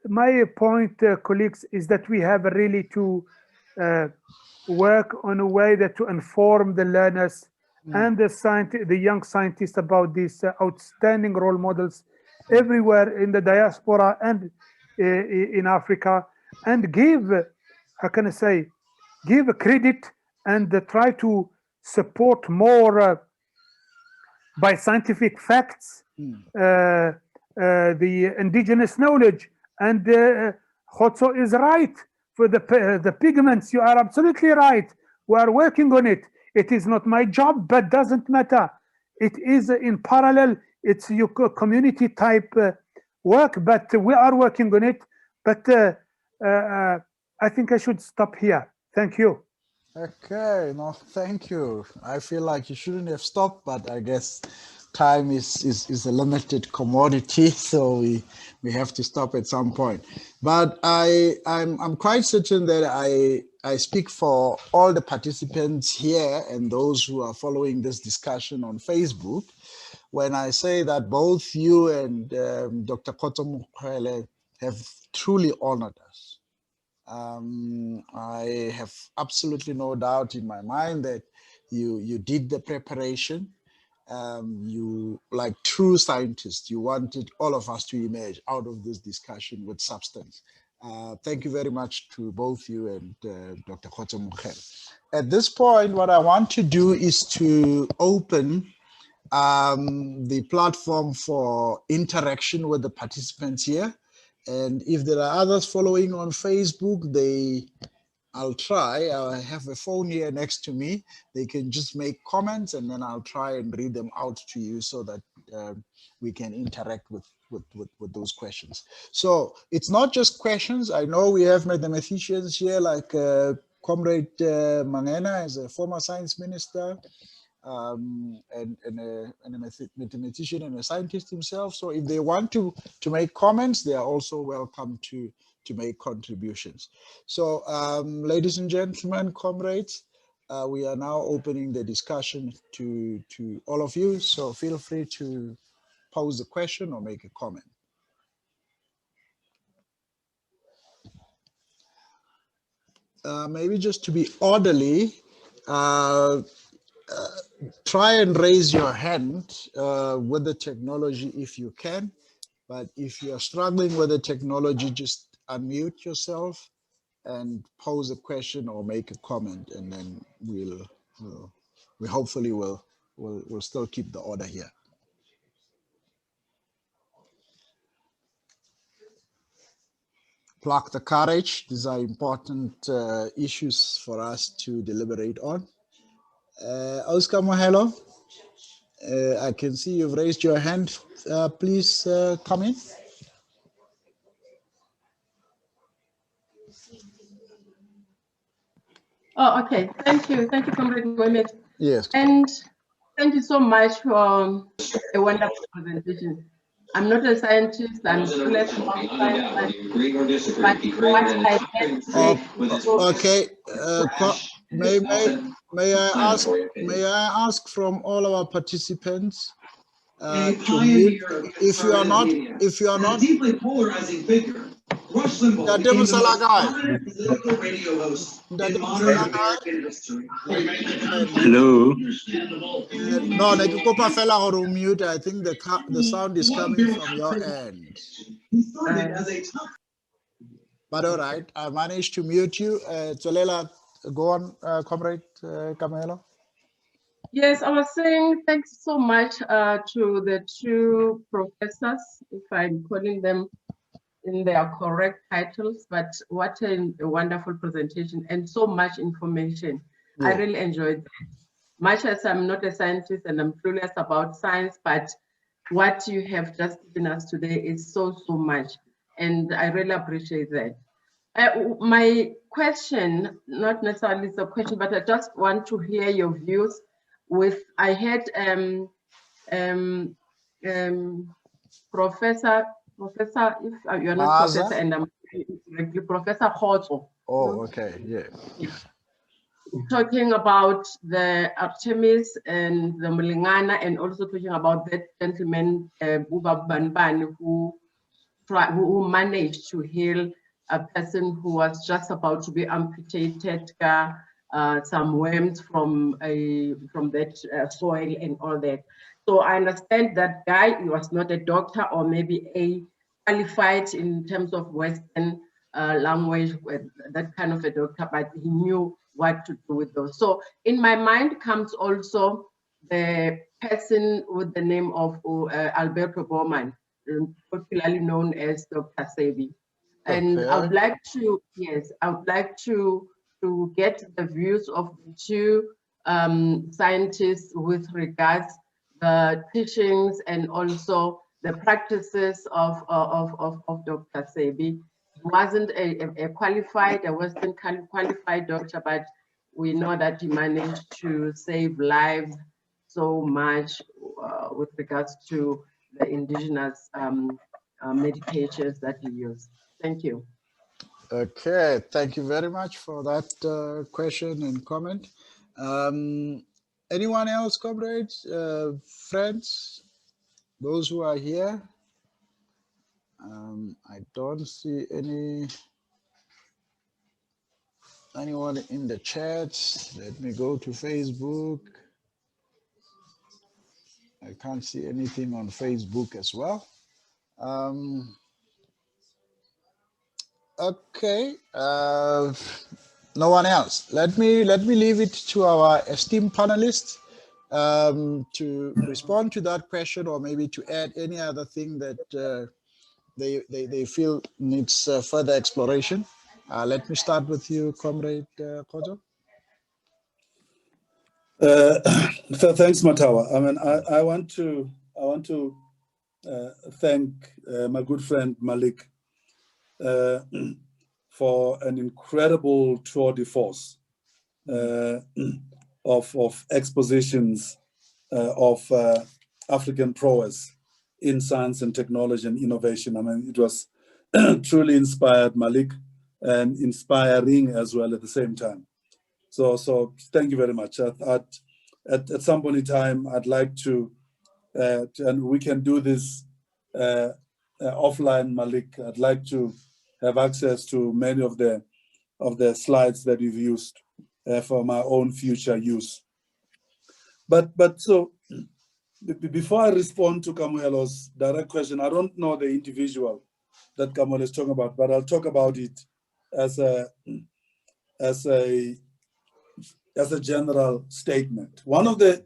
S5: my point, colleagues, is that we have really to work on a way that to inform the learners and the young scientists about these outstanding role models everywhere in the diaspora and in Africa, and give, how can I say, give credit and try to support more by scientific facts the indigenous knowledge. And KHOTSO is right for the pigments. You are absolutely right. We are working on it. It is not my job, but doesn't matter. It is in parallel. It's your community type work, but we are working on it. But I think I should stop here. Thank you.
S1: Okay, no, thank you. I feel like you shouldn't have stopped, but I guess time is a limited commodity, so we have to stop at some point. But I'm quite certain that I speak for all the participants here and those who are following this discussion on Facebook when I say that both you and Dr. KHOTSO MOKHELE have truly honored us. I have absolutely no doubt in my mind that you did the preparation. You, like true scientists, you wanted all of us to emerge out of this discussion with substance. Thank you very much to both you and Dr. KHOTSO MOKHELE. At this point, what I want to do is to open the platform for interaction with the participants here. And if there are others following on Facebook, I'll try. I have a phone here next to me. They can just make comments and then I'll try and read them out to you so that we can interact with those questions. So it's not just questions. I know we have mathematicians here like Comrade Mangena as a former science minister, and a mathematician and a scientist himself. So if they want to make comments, they are also welcome to make contributions. So ladies and gentlemen, comrades, we are now opening the discussion to all of you. So feel free to pose a question or make a comment. Maybe just to be orderly, try and raise your hand with the technology if you can. But if you're struggling with the technology, just unmute yourself and pose a question or make a comment, and then we hopefully will still keep the order here. Pluck the courage. These are important issues for us to deliberate on. Oscar Mohelo, I can see you've raised your hand. Please come in.
S6: Oh, okay. Thank you, Comrade Mohammed.
S1: Yes.
S6: And thank you so much for a wonderful presentation. I'm not a scientist. I'm less about science, but what I can say.
S1: Okay. May I ask from all our participants to mute if you are not
S7: deeply polarizing figure. Rush Limbaugh became the most prominent political radio host in modern American history.
S8: Hello.
S1: No, mute. I think the sound is coming from your end.
S7: He started as a tough.
S1: But all right, I managed to mute you. Tsolela, go on, Comrade Camelo.
S6: Yes, I was saying thanks so much to the two professors, if I'm calling them in their correct titles, but what a wonderful presentation and so much information. Yeah. I really enjoyed that. Much as I'm not a scientist and I'm clueless about science, but what you have just given us today is so much. And I really appreciate that. My question, not necessarily the question, but I just want to hear your views with, I had Professor, if you're not
S1: MAAZA?
S6: Professor and I'm correctly, Professor KHOTSO.
S1: Oh, okay, yeah.
S6: Talking about the Artemis and the Mlingana, and also talking about that gentleman, Uba Banban, who managed to heal a person who was just about to be amputated, some worms from that soil and all that. So I understand that guy, he was not a doctor or maybe a qualified in terms of Western language, that kind of a doctor, but he knew what to do with those. So in my mind comes also the person with the name of Alberto Bormann, popularly known as Dr. Sebi. And I would like to, yes, I would like to get the views of the two scientists with regards the teachings and also the practices of Dr. Sebi. He wasn't a qualified, a Western qualified doctor, but we know that he managed to save lives so much with regards to the indigenous medications that he used. Thank you.
S1: Okay, thank you very much for that question and comment. Anyone else, comrades, friends, those who are here? I don't see anyone in the chat. Let me go to Facebook. I can't see anything on Facebook as well. Okay. No one else. Let me leave it to our esteemed panelists to respond to that question, or maybe to add any other thing that they feel needs further exploration. Let me start with you, Comrade KHOTSO.
S2: So thanks, Matawa. I mean, I want to thank my good friend Malik for an incredible tour de force of expositions of African prowess in science and technology and innovation. I mean, it was truly inspired, Malik, and inspiring as well at the same time. So thank you very much. At some point in time, I'd like to, and we can do this offline, Malik. I'd like to have access to many of the slides that you've used for my own future use. But so before I respond to Kamohelo's direct question, I don't know the individual that Kamohelo is talking about, but I'll talk about it as a general statement. One of the,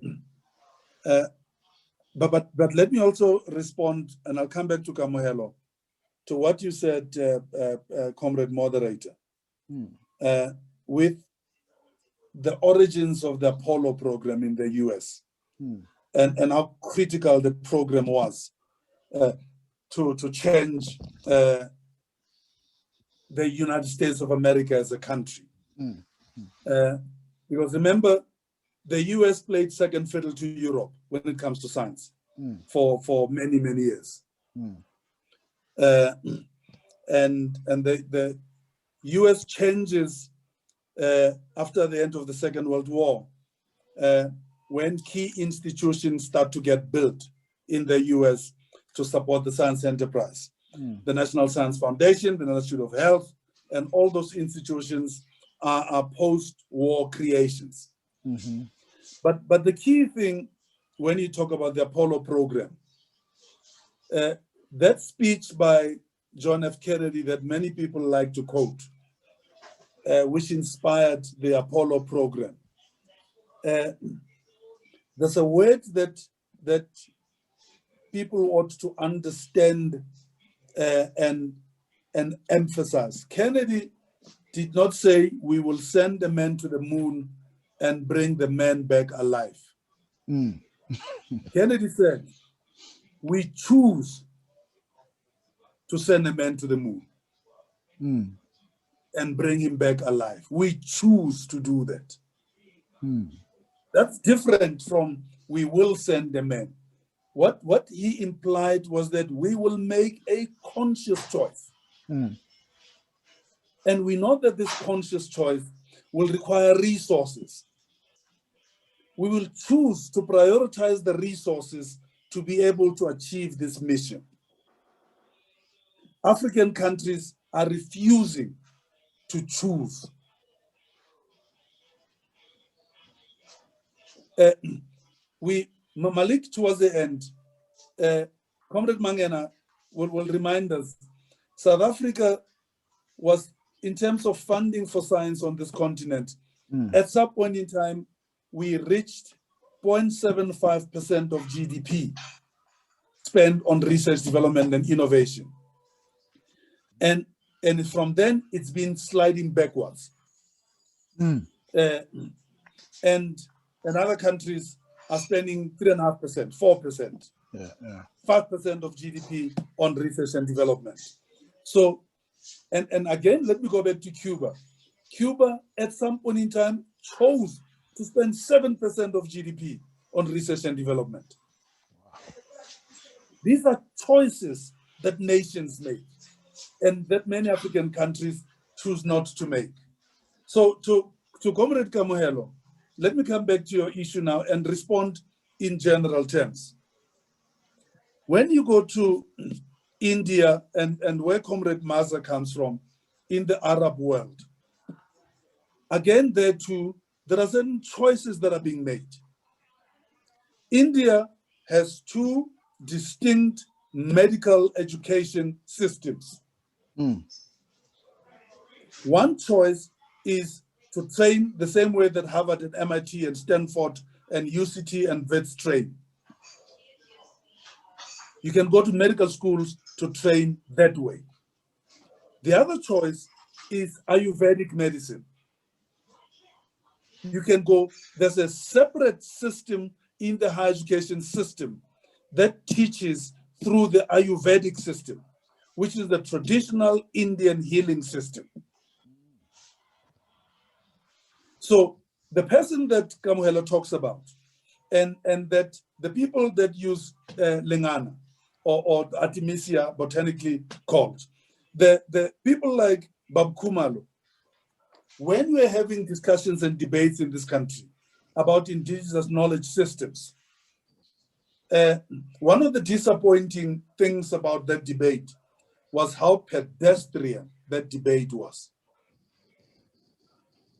S2: but let me also respond, and I'll come back to Kamohelo, to what you said, Comrade Moderator, with the origins of the Apollo program in the US, and how critical the program was to change the United States of America as a country. Because remember, the US played second fiddle to Europe when it comes to science for many, many years. And the US changes after the end of the Second World War, when key institutions start to get built in the US to support the science enterprise. The National Science Foundation, the Institute of Health, and all those institutions are post-war creations. But the key thing when you talk about the Apollo program, that speech by John F. Kennedy that many people like to quote, which inspired the Apollo program. There's a word that people ought to understand and emphasize. Kennedy did not say we will send a man to the moon and bring the man back alive. Kennedy said, we choose to send a man to the moon and bring him back alive. We choose to do that. That's different from we will send a man. What he implied was that we will make a conscious choice. And we know that this conscious choice will require resources. We will choose to prioritize the resources to be able to achieve this mission. African countries are refusing to choose. Malik, towards the end, Comrade Mangena will remind us, South Africa was, in terms of funding for science on this continent, at some point in time, we reached 0.75% of GDP spent on research, development, and innovation. And from then, it's been sliding backwards. And other countries are spending 3.5%, 4%, 5% of GDP on research and development. So, and again, let me go back to Cuba. Cuba, at some point in time, chose to spend 7% of GDP on research and development. These are choices that nations make and that many African countries choose not to make. So to Comrade Kamohelo, let me come back to your issue now and respond in general terms. When you go to India and where Comrade MAAZA comes from, in the Arab world, again, there too, there are certain choices that are being made. India has two distinct medical education systems. One choice is to train the same way that Harvard and MIT and Stanford and UCT and vets train. You can go to medical schools to train that way. The other choice is Ayurvedic medicine. You can go, there's a separate system in the higher education system that teaches through the Ayurvedic system, which is the traditional Indian healing system. So the person that MOKHELE talks about, and that the people that use Lingana or Artemisia botanically called, the people like Bab Kumalo, when we're having discussions and debates in this country about indigenous knowledge systems, one of the disappointing things about that debate was how pedestrian that debate was.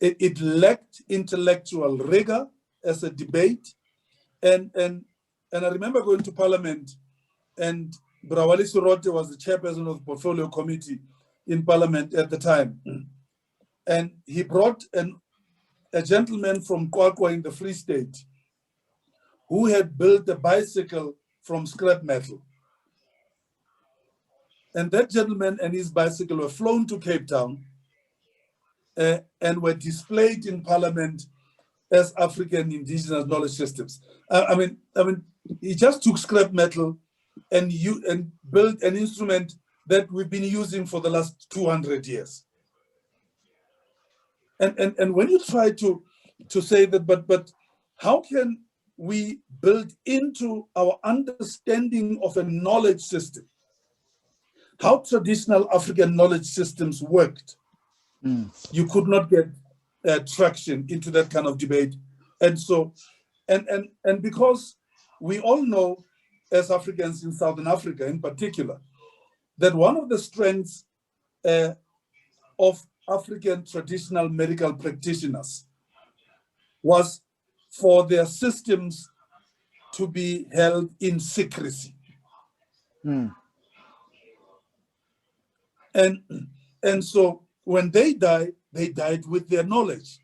S2: It lacked intellectual rigor as a debate. And I remember going to Parliament, and Brawali Surote was the chairperson of the Portfolio Committee in Parliament at the time. And he brought a gentleman from Kwakwa in the Free State who had built a bicycle from scrap metal. And that gentleman and his bicycle were flown to Cape Town and were displayed in Parliament as African indigenous knowledge systems. I mean, he just took scrap metal and built an instrument that we've been using for the last 200 years. And when you try to say that, but how can we build into our understanding of a knowledge system how traditional African knowledge systems worked, you could not get traction into that kind of debate. And so, and because we all know, as Africans in Southern Africa in particular, that one of the strengths of African traditional medical practitioners was for their systems to be held in secrecy. And so when they died with their knowledge.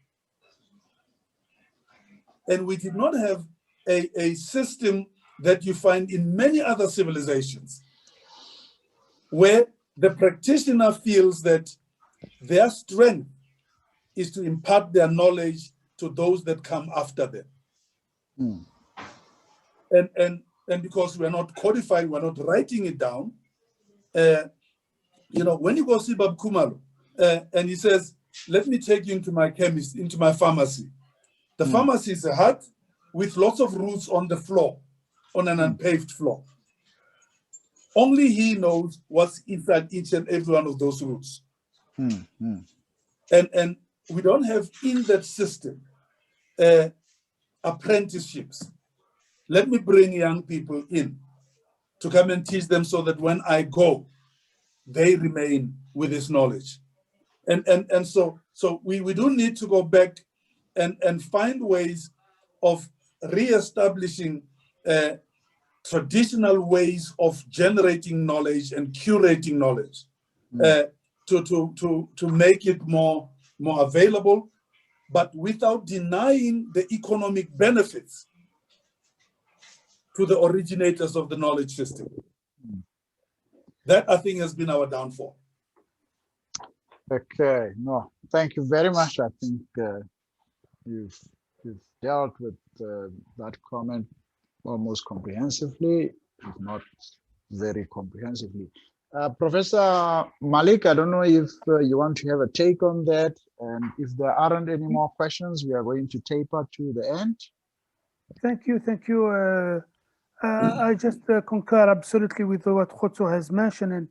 S2: And we did not have a system that you find in many other civilizations, where the practitioner feels that their strength is to impart their knowledge to those that come after them. And because we're not codifying, we're not writing it down, you know, when you go see Bab Kumalo, and he says, let me take you into my chemist, into my pharmacy. The pharmacy is a hut with lots of roots on the floor, on an unpaved floor. Only he knows what's inside each and every one of those roots. And we don't have in that system apprenticeships. Let me bring young people in to come and teach them so that when I go, they remain with this knowledge. And so we do need to go back and find ways of re-establishing traditional ways of generating knowledge and curating knowledge to make it more available, but without denying the economic benefits to the originators of the knowledge system. That, I think, has been our downfall.
S9: Okay, no, thank you very much. I think you've dealt with that comment almost comprehensively, if not very comprehensively. Professor Malik, I don't know if you want to have a take on that, and if there aren't any more questions, we are going to taper to the end.
S5: Thank you. I just concur absolutely with what KHOTSO has mentioned. And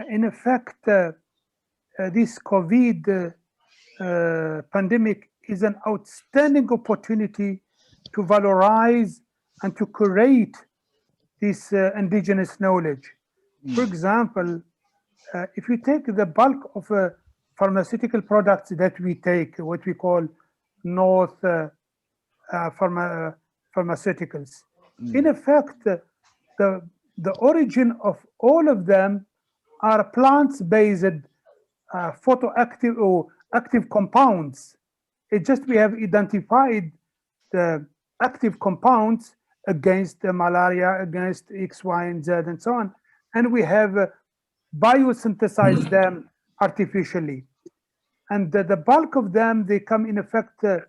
S5: in effect, this COVID pandemic is an outstanding opportunity to valorize and to curate this indigenous knowledge. For example, if you take the bulk of pharmaceutical products that we take, what we call North pharmaceuticals, in effect, the origin of all of them are plants-based photoactive or active compounds. It's just we have identified the active compounds against the malaria, against X, Y, and Z, and so on. And we have biosynthesized them artificially. And the bulk of them, they come in effect, the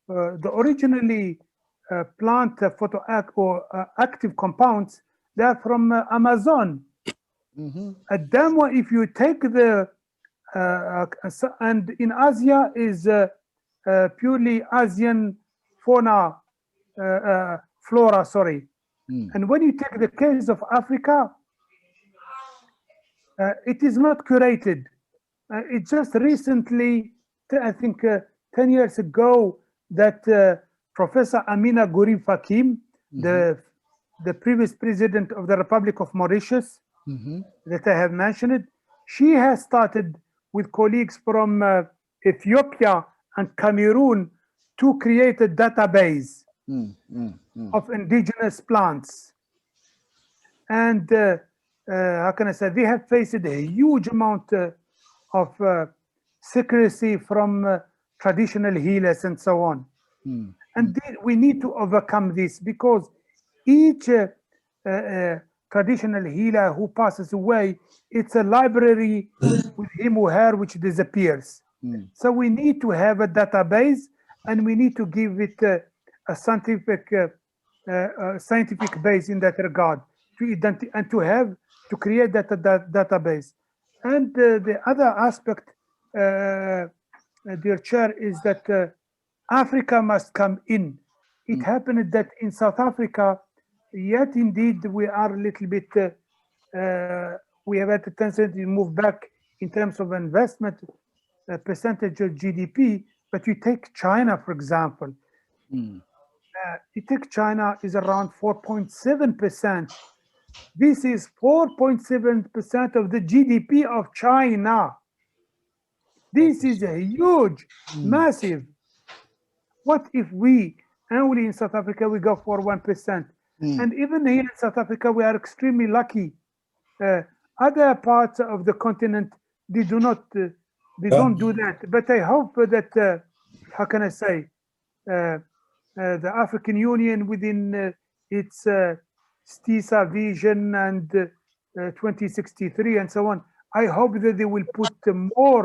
S5: originally plant active compounds, they are from Amazon. And then if you take the, and in Asia is purely Asian fauna, flora, sorry. And when you take the case of Africa, it is not curated. It just recently, I think 10 years ago, that Professor Amina Gurib Fakim, the previous president of the Republic of Mauritius, that I have mentioned, she has started with colleagues from Ethiopia and Cameroon to create a database of indigenous plants. And how can I say, they have faced a huge amount of secrecy from traditional healers and so on. And we need to overcome this, because each traditional healer who passes away, it's a library with him or her which disappears. So we need to have a database, and we need to give it a scientific base in that regard, to create that database. And the other aspect, dear Chair, is that Africa must come in. It happened that in South Africa, yet indeed we are a little bit, we have had a tendency to move back in terms of investment percentage of GDP. But you take China, for example. You take China is around 4.7%. This is 4.7% of the GDP of China. This is a huge, massive. What if we, only in South Africa, we go for 1%? And even here in South Africa, we are extremely lucky. Other parts of the continent, they do not, they don't do that. But I hope that, how can I say, the African Union within its STISA vision and 2063 and so on, I hope that they will put more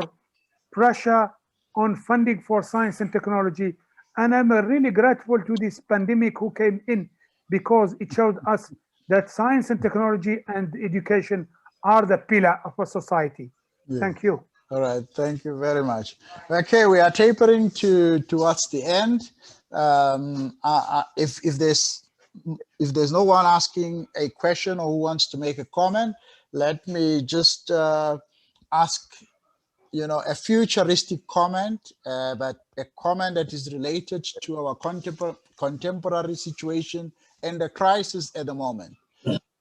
S5: pressure on funding for science and technology. And I'm really grateful to this pandemic who came in, because it showed us that science and technology and education are the pillar of a society. Thank you.
S9: All right, thank you very much. Okay, we are tapering towards the end. If there's no one asking a question or who wants to make a comment, let me just ask, a futuristic comment, but a comment that is related to our contemporary situation and the crisis at the moment.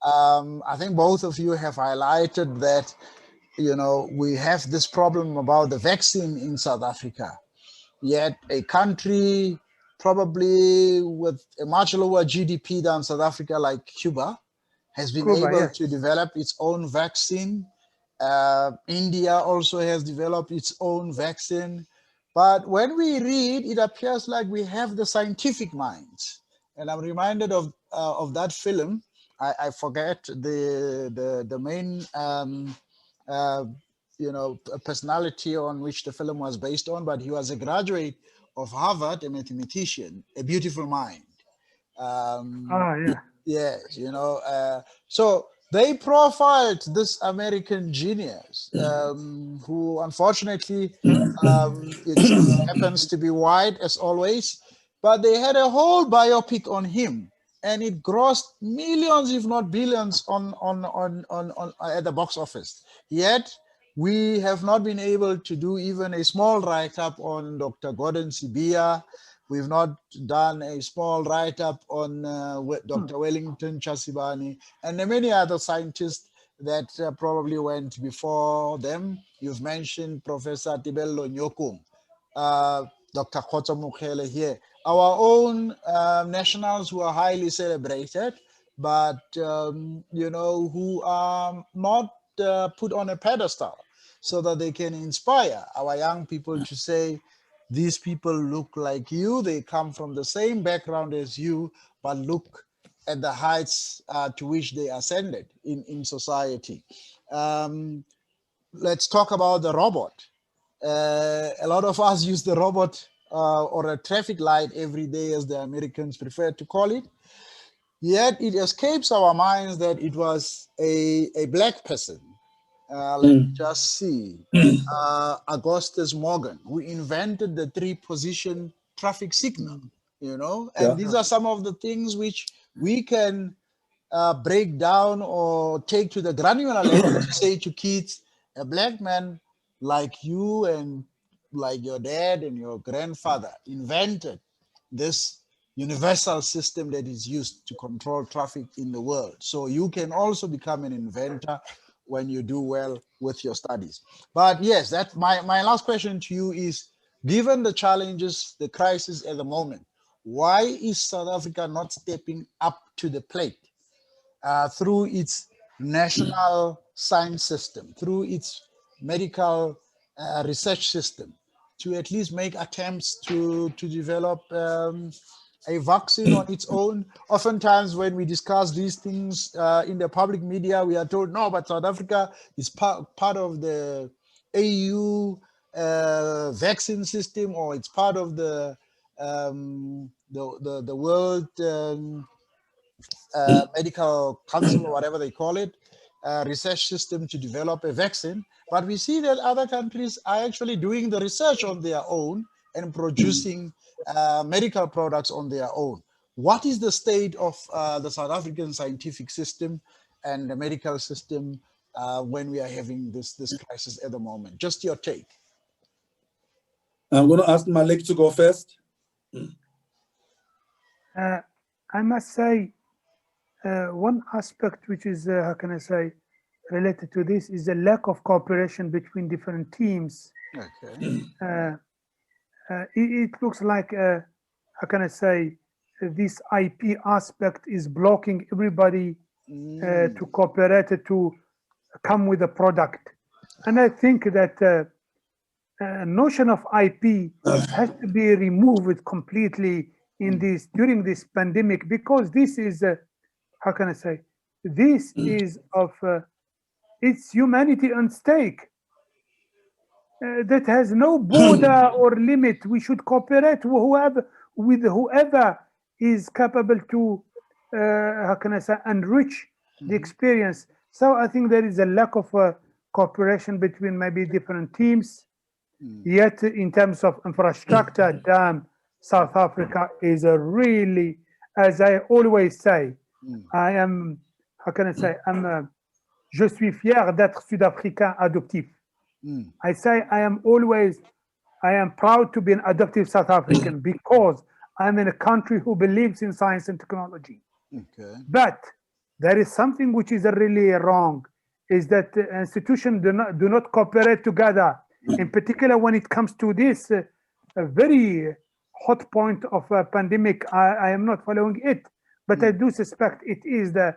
S9: I think both of you have highlighted that, we have this problem about the vaccine in South Africa, yet a country probably with a much lower GDP than South Africa, like Cuba, has been able to develop its own vaccine. India also has developed its own vaccine. But when we read, it appears like we have the scientific minds. And I'm reminded of that film. I forget the main personality on which the film was based on, but he was a graduate of Harvard, a mathematician, a beautiful mind. Yes, so they profiled this American genius who unfortunately it happens to be white as always, but they had a whole biopic on him, and it grossed millions, if not billions, on at the box office. Yet we have not been able to do even a small write-up on Dr. Gordon Sibia. We've not done a small write-up on Dr. Wellington Chasibani and the many other scientists that probably went before them. You've mentioned Professor Tibello Nyokung, Dr. KHOTSO MOKHELE here. Our own nationals who are highly celebrated, but who are not put on a pedestal. so that they can inspire our young people to say, these people look like you, they come from the same background as you, but look at the heights to which they ascended in society. Let's talk about the robot. A lot of us use the robot or a traffic light every day, as the Americans prefer to call it. Yet it escapes our minds that it was a black person. Let me just see. Augustus Morgan, who invented the 3-position traffic signal, you know, and these are some of the things which we can break down or take to the granular level to say to kids, a black man like you and like your dad and your grandfather invented this universal system that is used to control traffic in the world. So you can also become an inventor when you do well with your studies. But yes, that's my last question to you is, given the challenges, the crisis at the moment, why is South Africa not stepping up to the plate through its national science system, through its medical research system, to at least make attempts to develop a vaccine on its own? Oftentimes when we discuss these things in the public media, we are told, no, but South Africa is part of the AU vaccine system, or it's part of the world medical council, or whatever they call it, research system to develop a vaccine. But we see that other countries are actually doing the research on their own and producing medical products on their own. What is the state of the South African scientific system and the medical system when we are having this crisis at the moment? Just your take.
S2: I'm going to ask Malik to go first.
S5: I must say, one aspect which is, how can I say, related to this is the lack of cooperation between different teams.
S9: Okay.
S5: It looks like, how can I say, this IP aspect is blocking everybody to cooperate to come with a product. And I think that notion of IP has to be removed completely in this during this pandemic, because this is, how can I say, this is of it's humanity on stake. That has no border or limit. We should cooperate with whoever is capable to, how can I say, enrich the experience. So I think there is a lack of cooperation between maybe different teams. Yet in terms of infrastructure, South Africa is a really, as I always say, I am, how can I say, je suis fier d'être Sud-Africain adoptif. I say I am proud to be an adoptive South African because I'm in a country who believes in science and technology.
S9: Okay.
S5: But there is something which is really wrong, is that institutions do not cooperate together. In particular, when it comes to this very hot point of a pandemic, I am not following it, but I do suspect it is the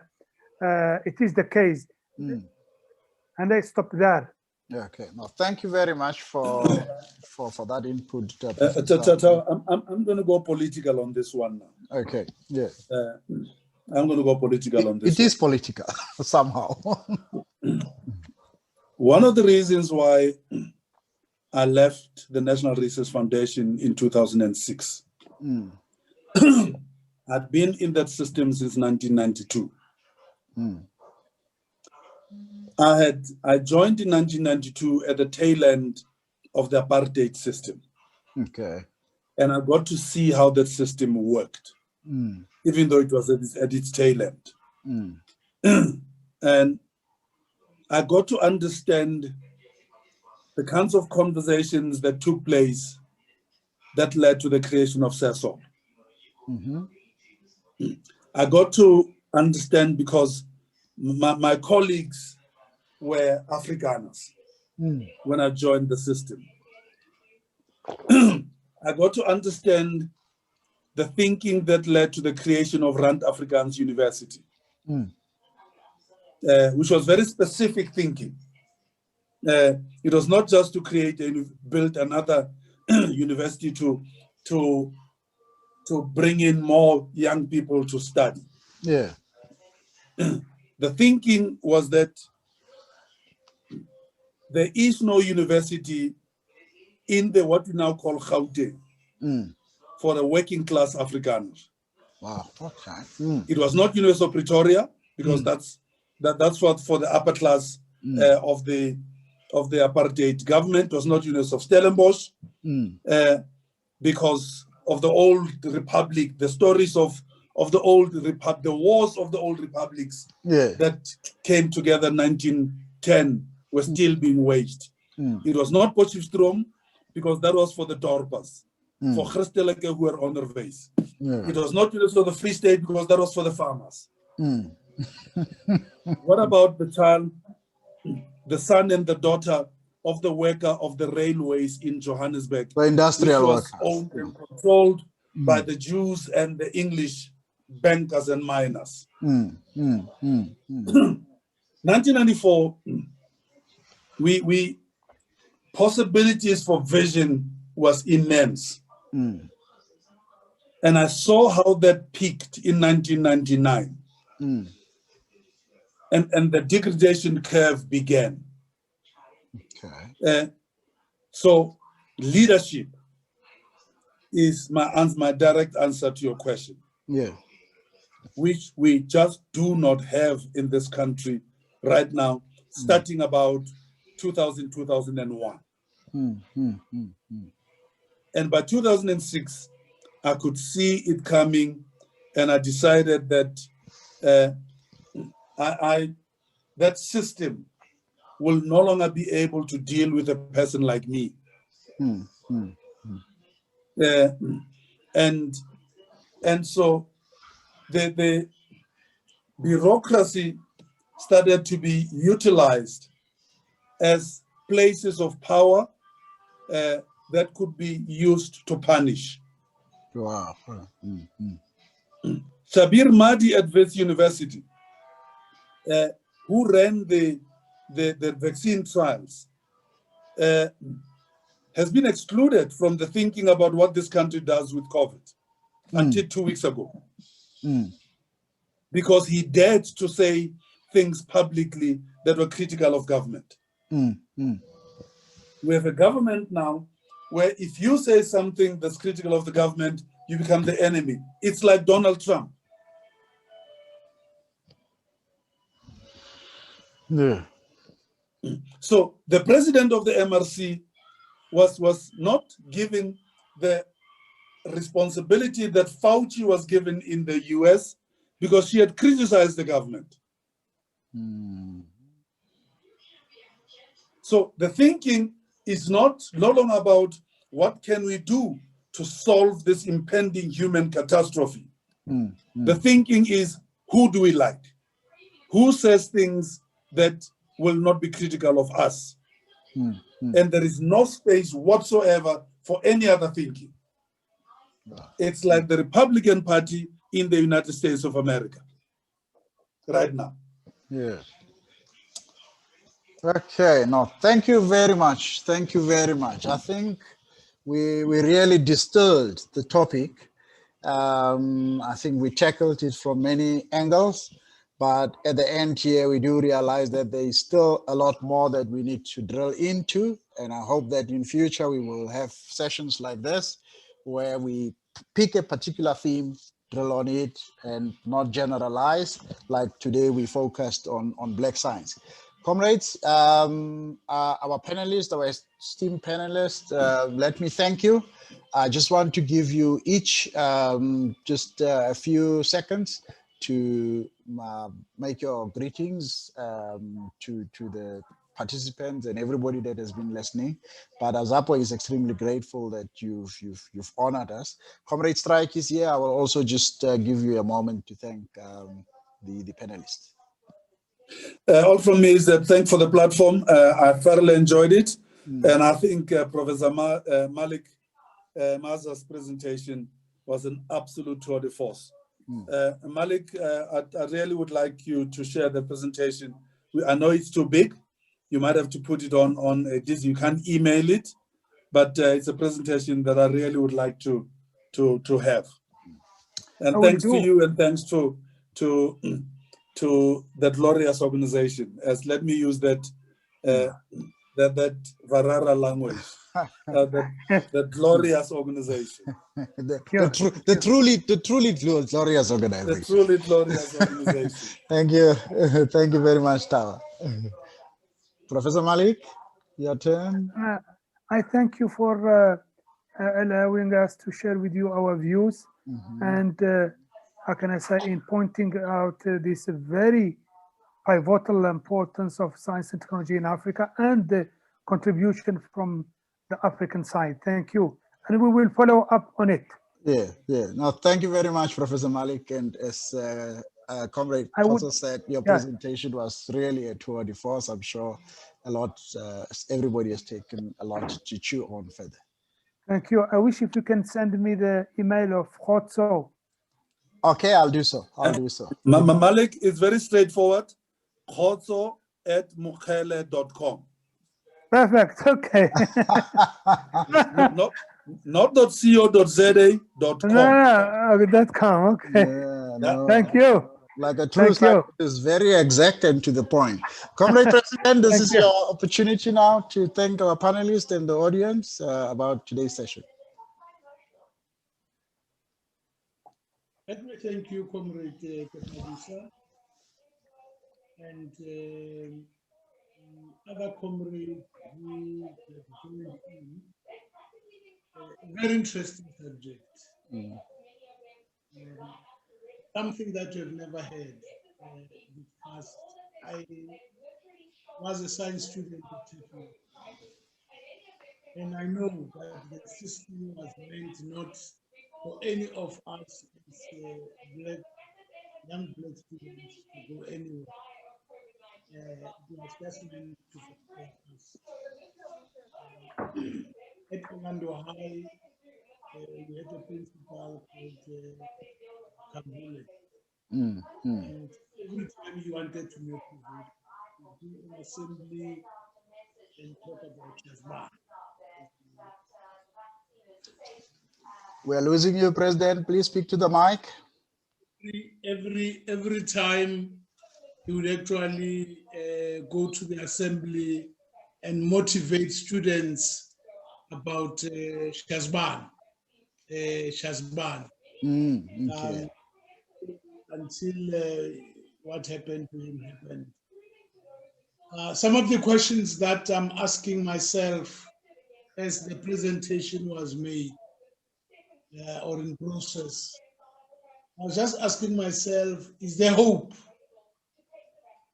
S5: case. And I stop there.
S9: Okay. No, thank you very much for that input.
S2: I'm going to go political on this one now.
S9: Okay. Yeah.
S2: I'm going to go political on this.
S9: It is political somehow.
S2: One of the reasons why I left the National Research Foundation in 2006. I'd been in that system since 1992. I joined in 1992 at the tail end of the apartheid system.
S9: Okay.
S2: And I got to see how that system worked, even though it was at its tail end. And I got to understand the kinds of conversations that took place that led to the creation of SESO. I got to understand because my colleagues were Afrikaners when I joined the system. I got to understand the thinking that led to the creation of Rand Afrikaans University, which was very specific thinking. it was not just to build another university to bring in more young people to study.
S1: Yeah.
S2: The thinking was that there is no university in the what we now call Gauteng for the working class Afrikaners.
S1: Wow. Okay.
S2: It was not University of Pretoria because that's for the upper class of the apartheid government. It was not University of Stellenbosch because of the old republic, the stories of the old republic, the wars of the old republics that came together in 1910 were still being waged. It was not Potchefstroom because that was for the dorpers, for Christelike who were onderwijs. It was not University of the Free State because that was for the farmers. What about the child, the son and the daughter of the worker of the railways in Johannesburg,
S1: the industrial
S2: which was
S1: workers,
S2: owned and controlled by the Jews and the English bankers and miners? 1994, we possibilities for vision was immense. And I saw how that peaked in 1999. And the degradation curve began.
S1: Okay.
S2: So leadership is my direct answer to your question.
S1: Yeah.
S2: Which we just do not have in this country right now, starting about 2000, 2001. And by 2006, I could see it coming, and I decided that that system will no longer be able to deal with a person like me. And so the bureaucracy started to be utilized as places of power that could be used to punish.
S1: Wow.
S2: Shabir Mahdi at Wits University, who ran the vaccine trials, has been excluded from the thinking about what this country does with COVID until 2 weeks ago. Because he dared to say things publicly that were critical of government. We have a government now where if you say something that's critical of the government, you become the enemy. It's like Donald Trump.
S1: Yeah.
S2: So the president of the MRC was not given the responsibility that Fauci was given in the US because she had criticized the government. So the thinking is no longer about what can we do to solve this impending human catastrophe. The thinking is, who do we like? Who says things that will not be critical of us? And there is no space whatsoever for any other thinking. It's like the Republican Party in the United States of America right now.
S1: Yeah. Okay, no, thank you very much. Thank you very much. I think we really distilled the topic. I think we tackled it from many angles, but at the end here, we do realize that there is still a lot more that we need to drill into. And I hope that in future, we will have sessions like this, where we pick a particular theme, drill on it, and not generalize. Like today, we focused on Black science. Comrades, our panelists, our esteemed panelists, let me thank you. I just want to give you each just a few seconds to make your greetings to the participants and everybody that has been listening. But Azapo is extremely grateful that you've honored us. Comrade Strike is here. I will also just give you a moment to thank the panelists.
S2: All from me is that thank for the platform. I thoroughly enjoyed it. And I think Professor Malik MAAZA's presentation was an absolute tour de force. Malik, I really would like you to share the presentation. I know it's too big, you might have to put it on this. You can't email it, but it's a presentation that I really would like to have. And thanks to you, and thanks to that glorious organization. As let me use that that Varara language. That glorious organization.
S9: the truly glorious organization.
S2: The truly glorious organization.
S9: Thank you. Thank you very much, Tawa. Professor Malik, your turn.
S5: I thank you for allowing us to share with you our views. And how can I say, in pointing out this very pivotal importance of science and technology in Africa and the contribution from the African side. Thank you. And we will follow up on it.
S9: Yeah. No, thank you very much, Professor Malik. And as Comrade KHOTSO said, your presentation was really a tour de force. I'm sure a lot, everybody has taken a lot to chew on further.
S5: Thank you. I wish if you can send me the email of KHOTSO.
S9: Okay, I'll do so.
S2: Malik, it's very straightforward. KHOTSO@mokhele.com.
S5: Perfect. Okay.
S2: not .co.za.com.
S5: No, .com. Okay.
S9: No.
S5: Thank you.
S9: Like a true scientist is very exact and to the point. Comrade President, this is your opportunity now to thank our panelists and the audience about today's session.
S3: Let me thank you, Comrade Kepadisa, and other comrades who have joined in. Very interesting subject. Something that you've never heard discussed. I was a science student at TFU, and I know that the system was meant not for any of us as young black students to go anywhere. It was just meant to support us. At Orlando High, we had a principal called Kambule. And every time you wanted to motivate, you do an assembly and talk about Chasba.
S9: We're losing you, President. Please speak to the mic.
S3: Every time he would actually go to the assembly and motivate students about Shazban. Until what happened to him happened. Some of the questions that I'm asking myself as the presentation was made or in process, I was just asking myself, is there hope?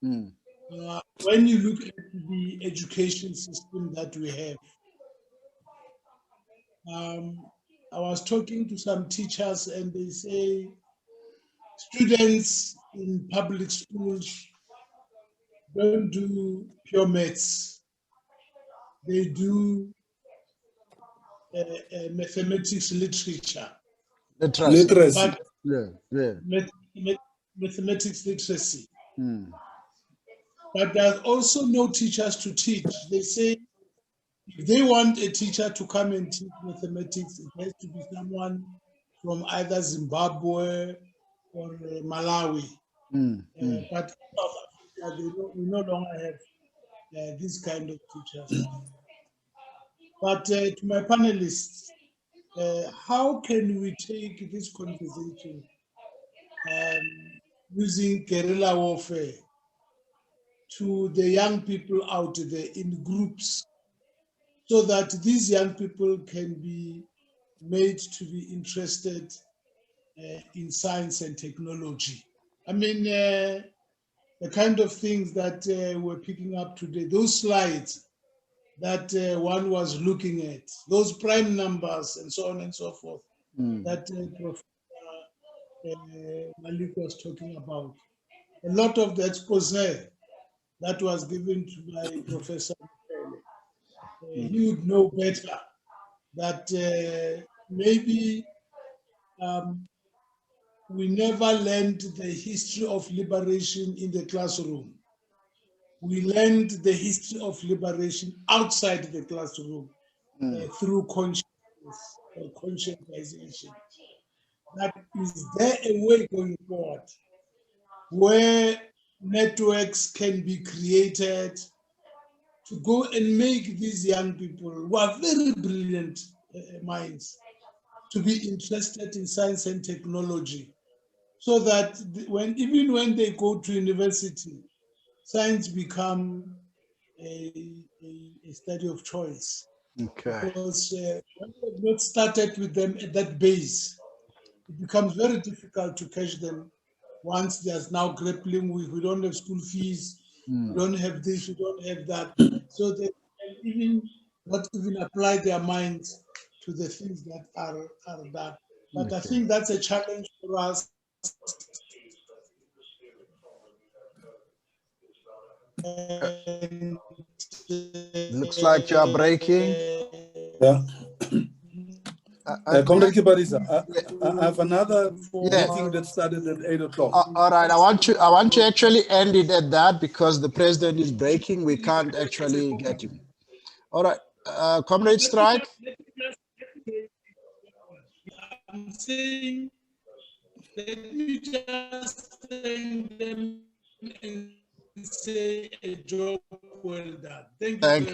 S3: When you look at the education system that we have, I was talking to some teachers and they say students in public schools don't do pure maths. They do mathematics literature.
S9: Literacy.
S3: Mathematics literacy. But there's also no teachers to teach. They say if they want a teacher to come and teach mathematics, it has to be someone from either Zimbabwe or Malawi. But South Africa, we no longer have this kind of teachers. But to my panelists, how can we take this conversation using guerrilla warfare to the young people out there in groups so that these young people can be made to be interested in science and technology? I mean, the kind of things that we're picking up today, those slides that one was looking at, those prime numbers and so on and so forth, that Prof. Malik was talking about. A lot of the expose that was given to my Professor MOKHELE, he would know better that maybe we never learned the history of liberation in the classroom. we learned the history of liberation outside the classroom through consciousness or conscientization. That is there a way going forward where networks can be created to go and make these young people who are very brilliant minds to be interested in science and technology, so that even when they go to university, science become a study of choice.
S1: Okay.
S3: Because when we have not started with them at that base, it becomes very difficult to catch them once there's now grappling with, we don't have school fees, we don't have this, we don't have that. So they can even not even apply their minds to the things that are done. But I think that's a challenge for us. And,
S1: looks like you are breaking.
S2: Yeah. Comrade Kibarisa, I have another meeting that started at 8 o'clock.
S1: All right, I want to actually end it at that because the president is breaking. We can't actually get him. All right, Comrade Strike.
S3: I'm saying, let me just thank them and say a job well done. Thank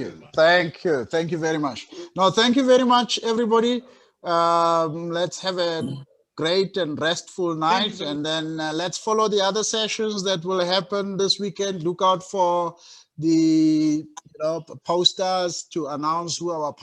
S3: you.
S1: Thank you very much. No, thank you very much, everybody. Let's have a great and restful night, and then let's follow the other sessions that will happen this weekend. Look out for the posters to announce who our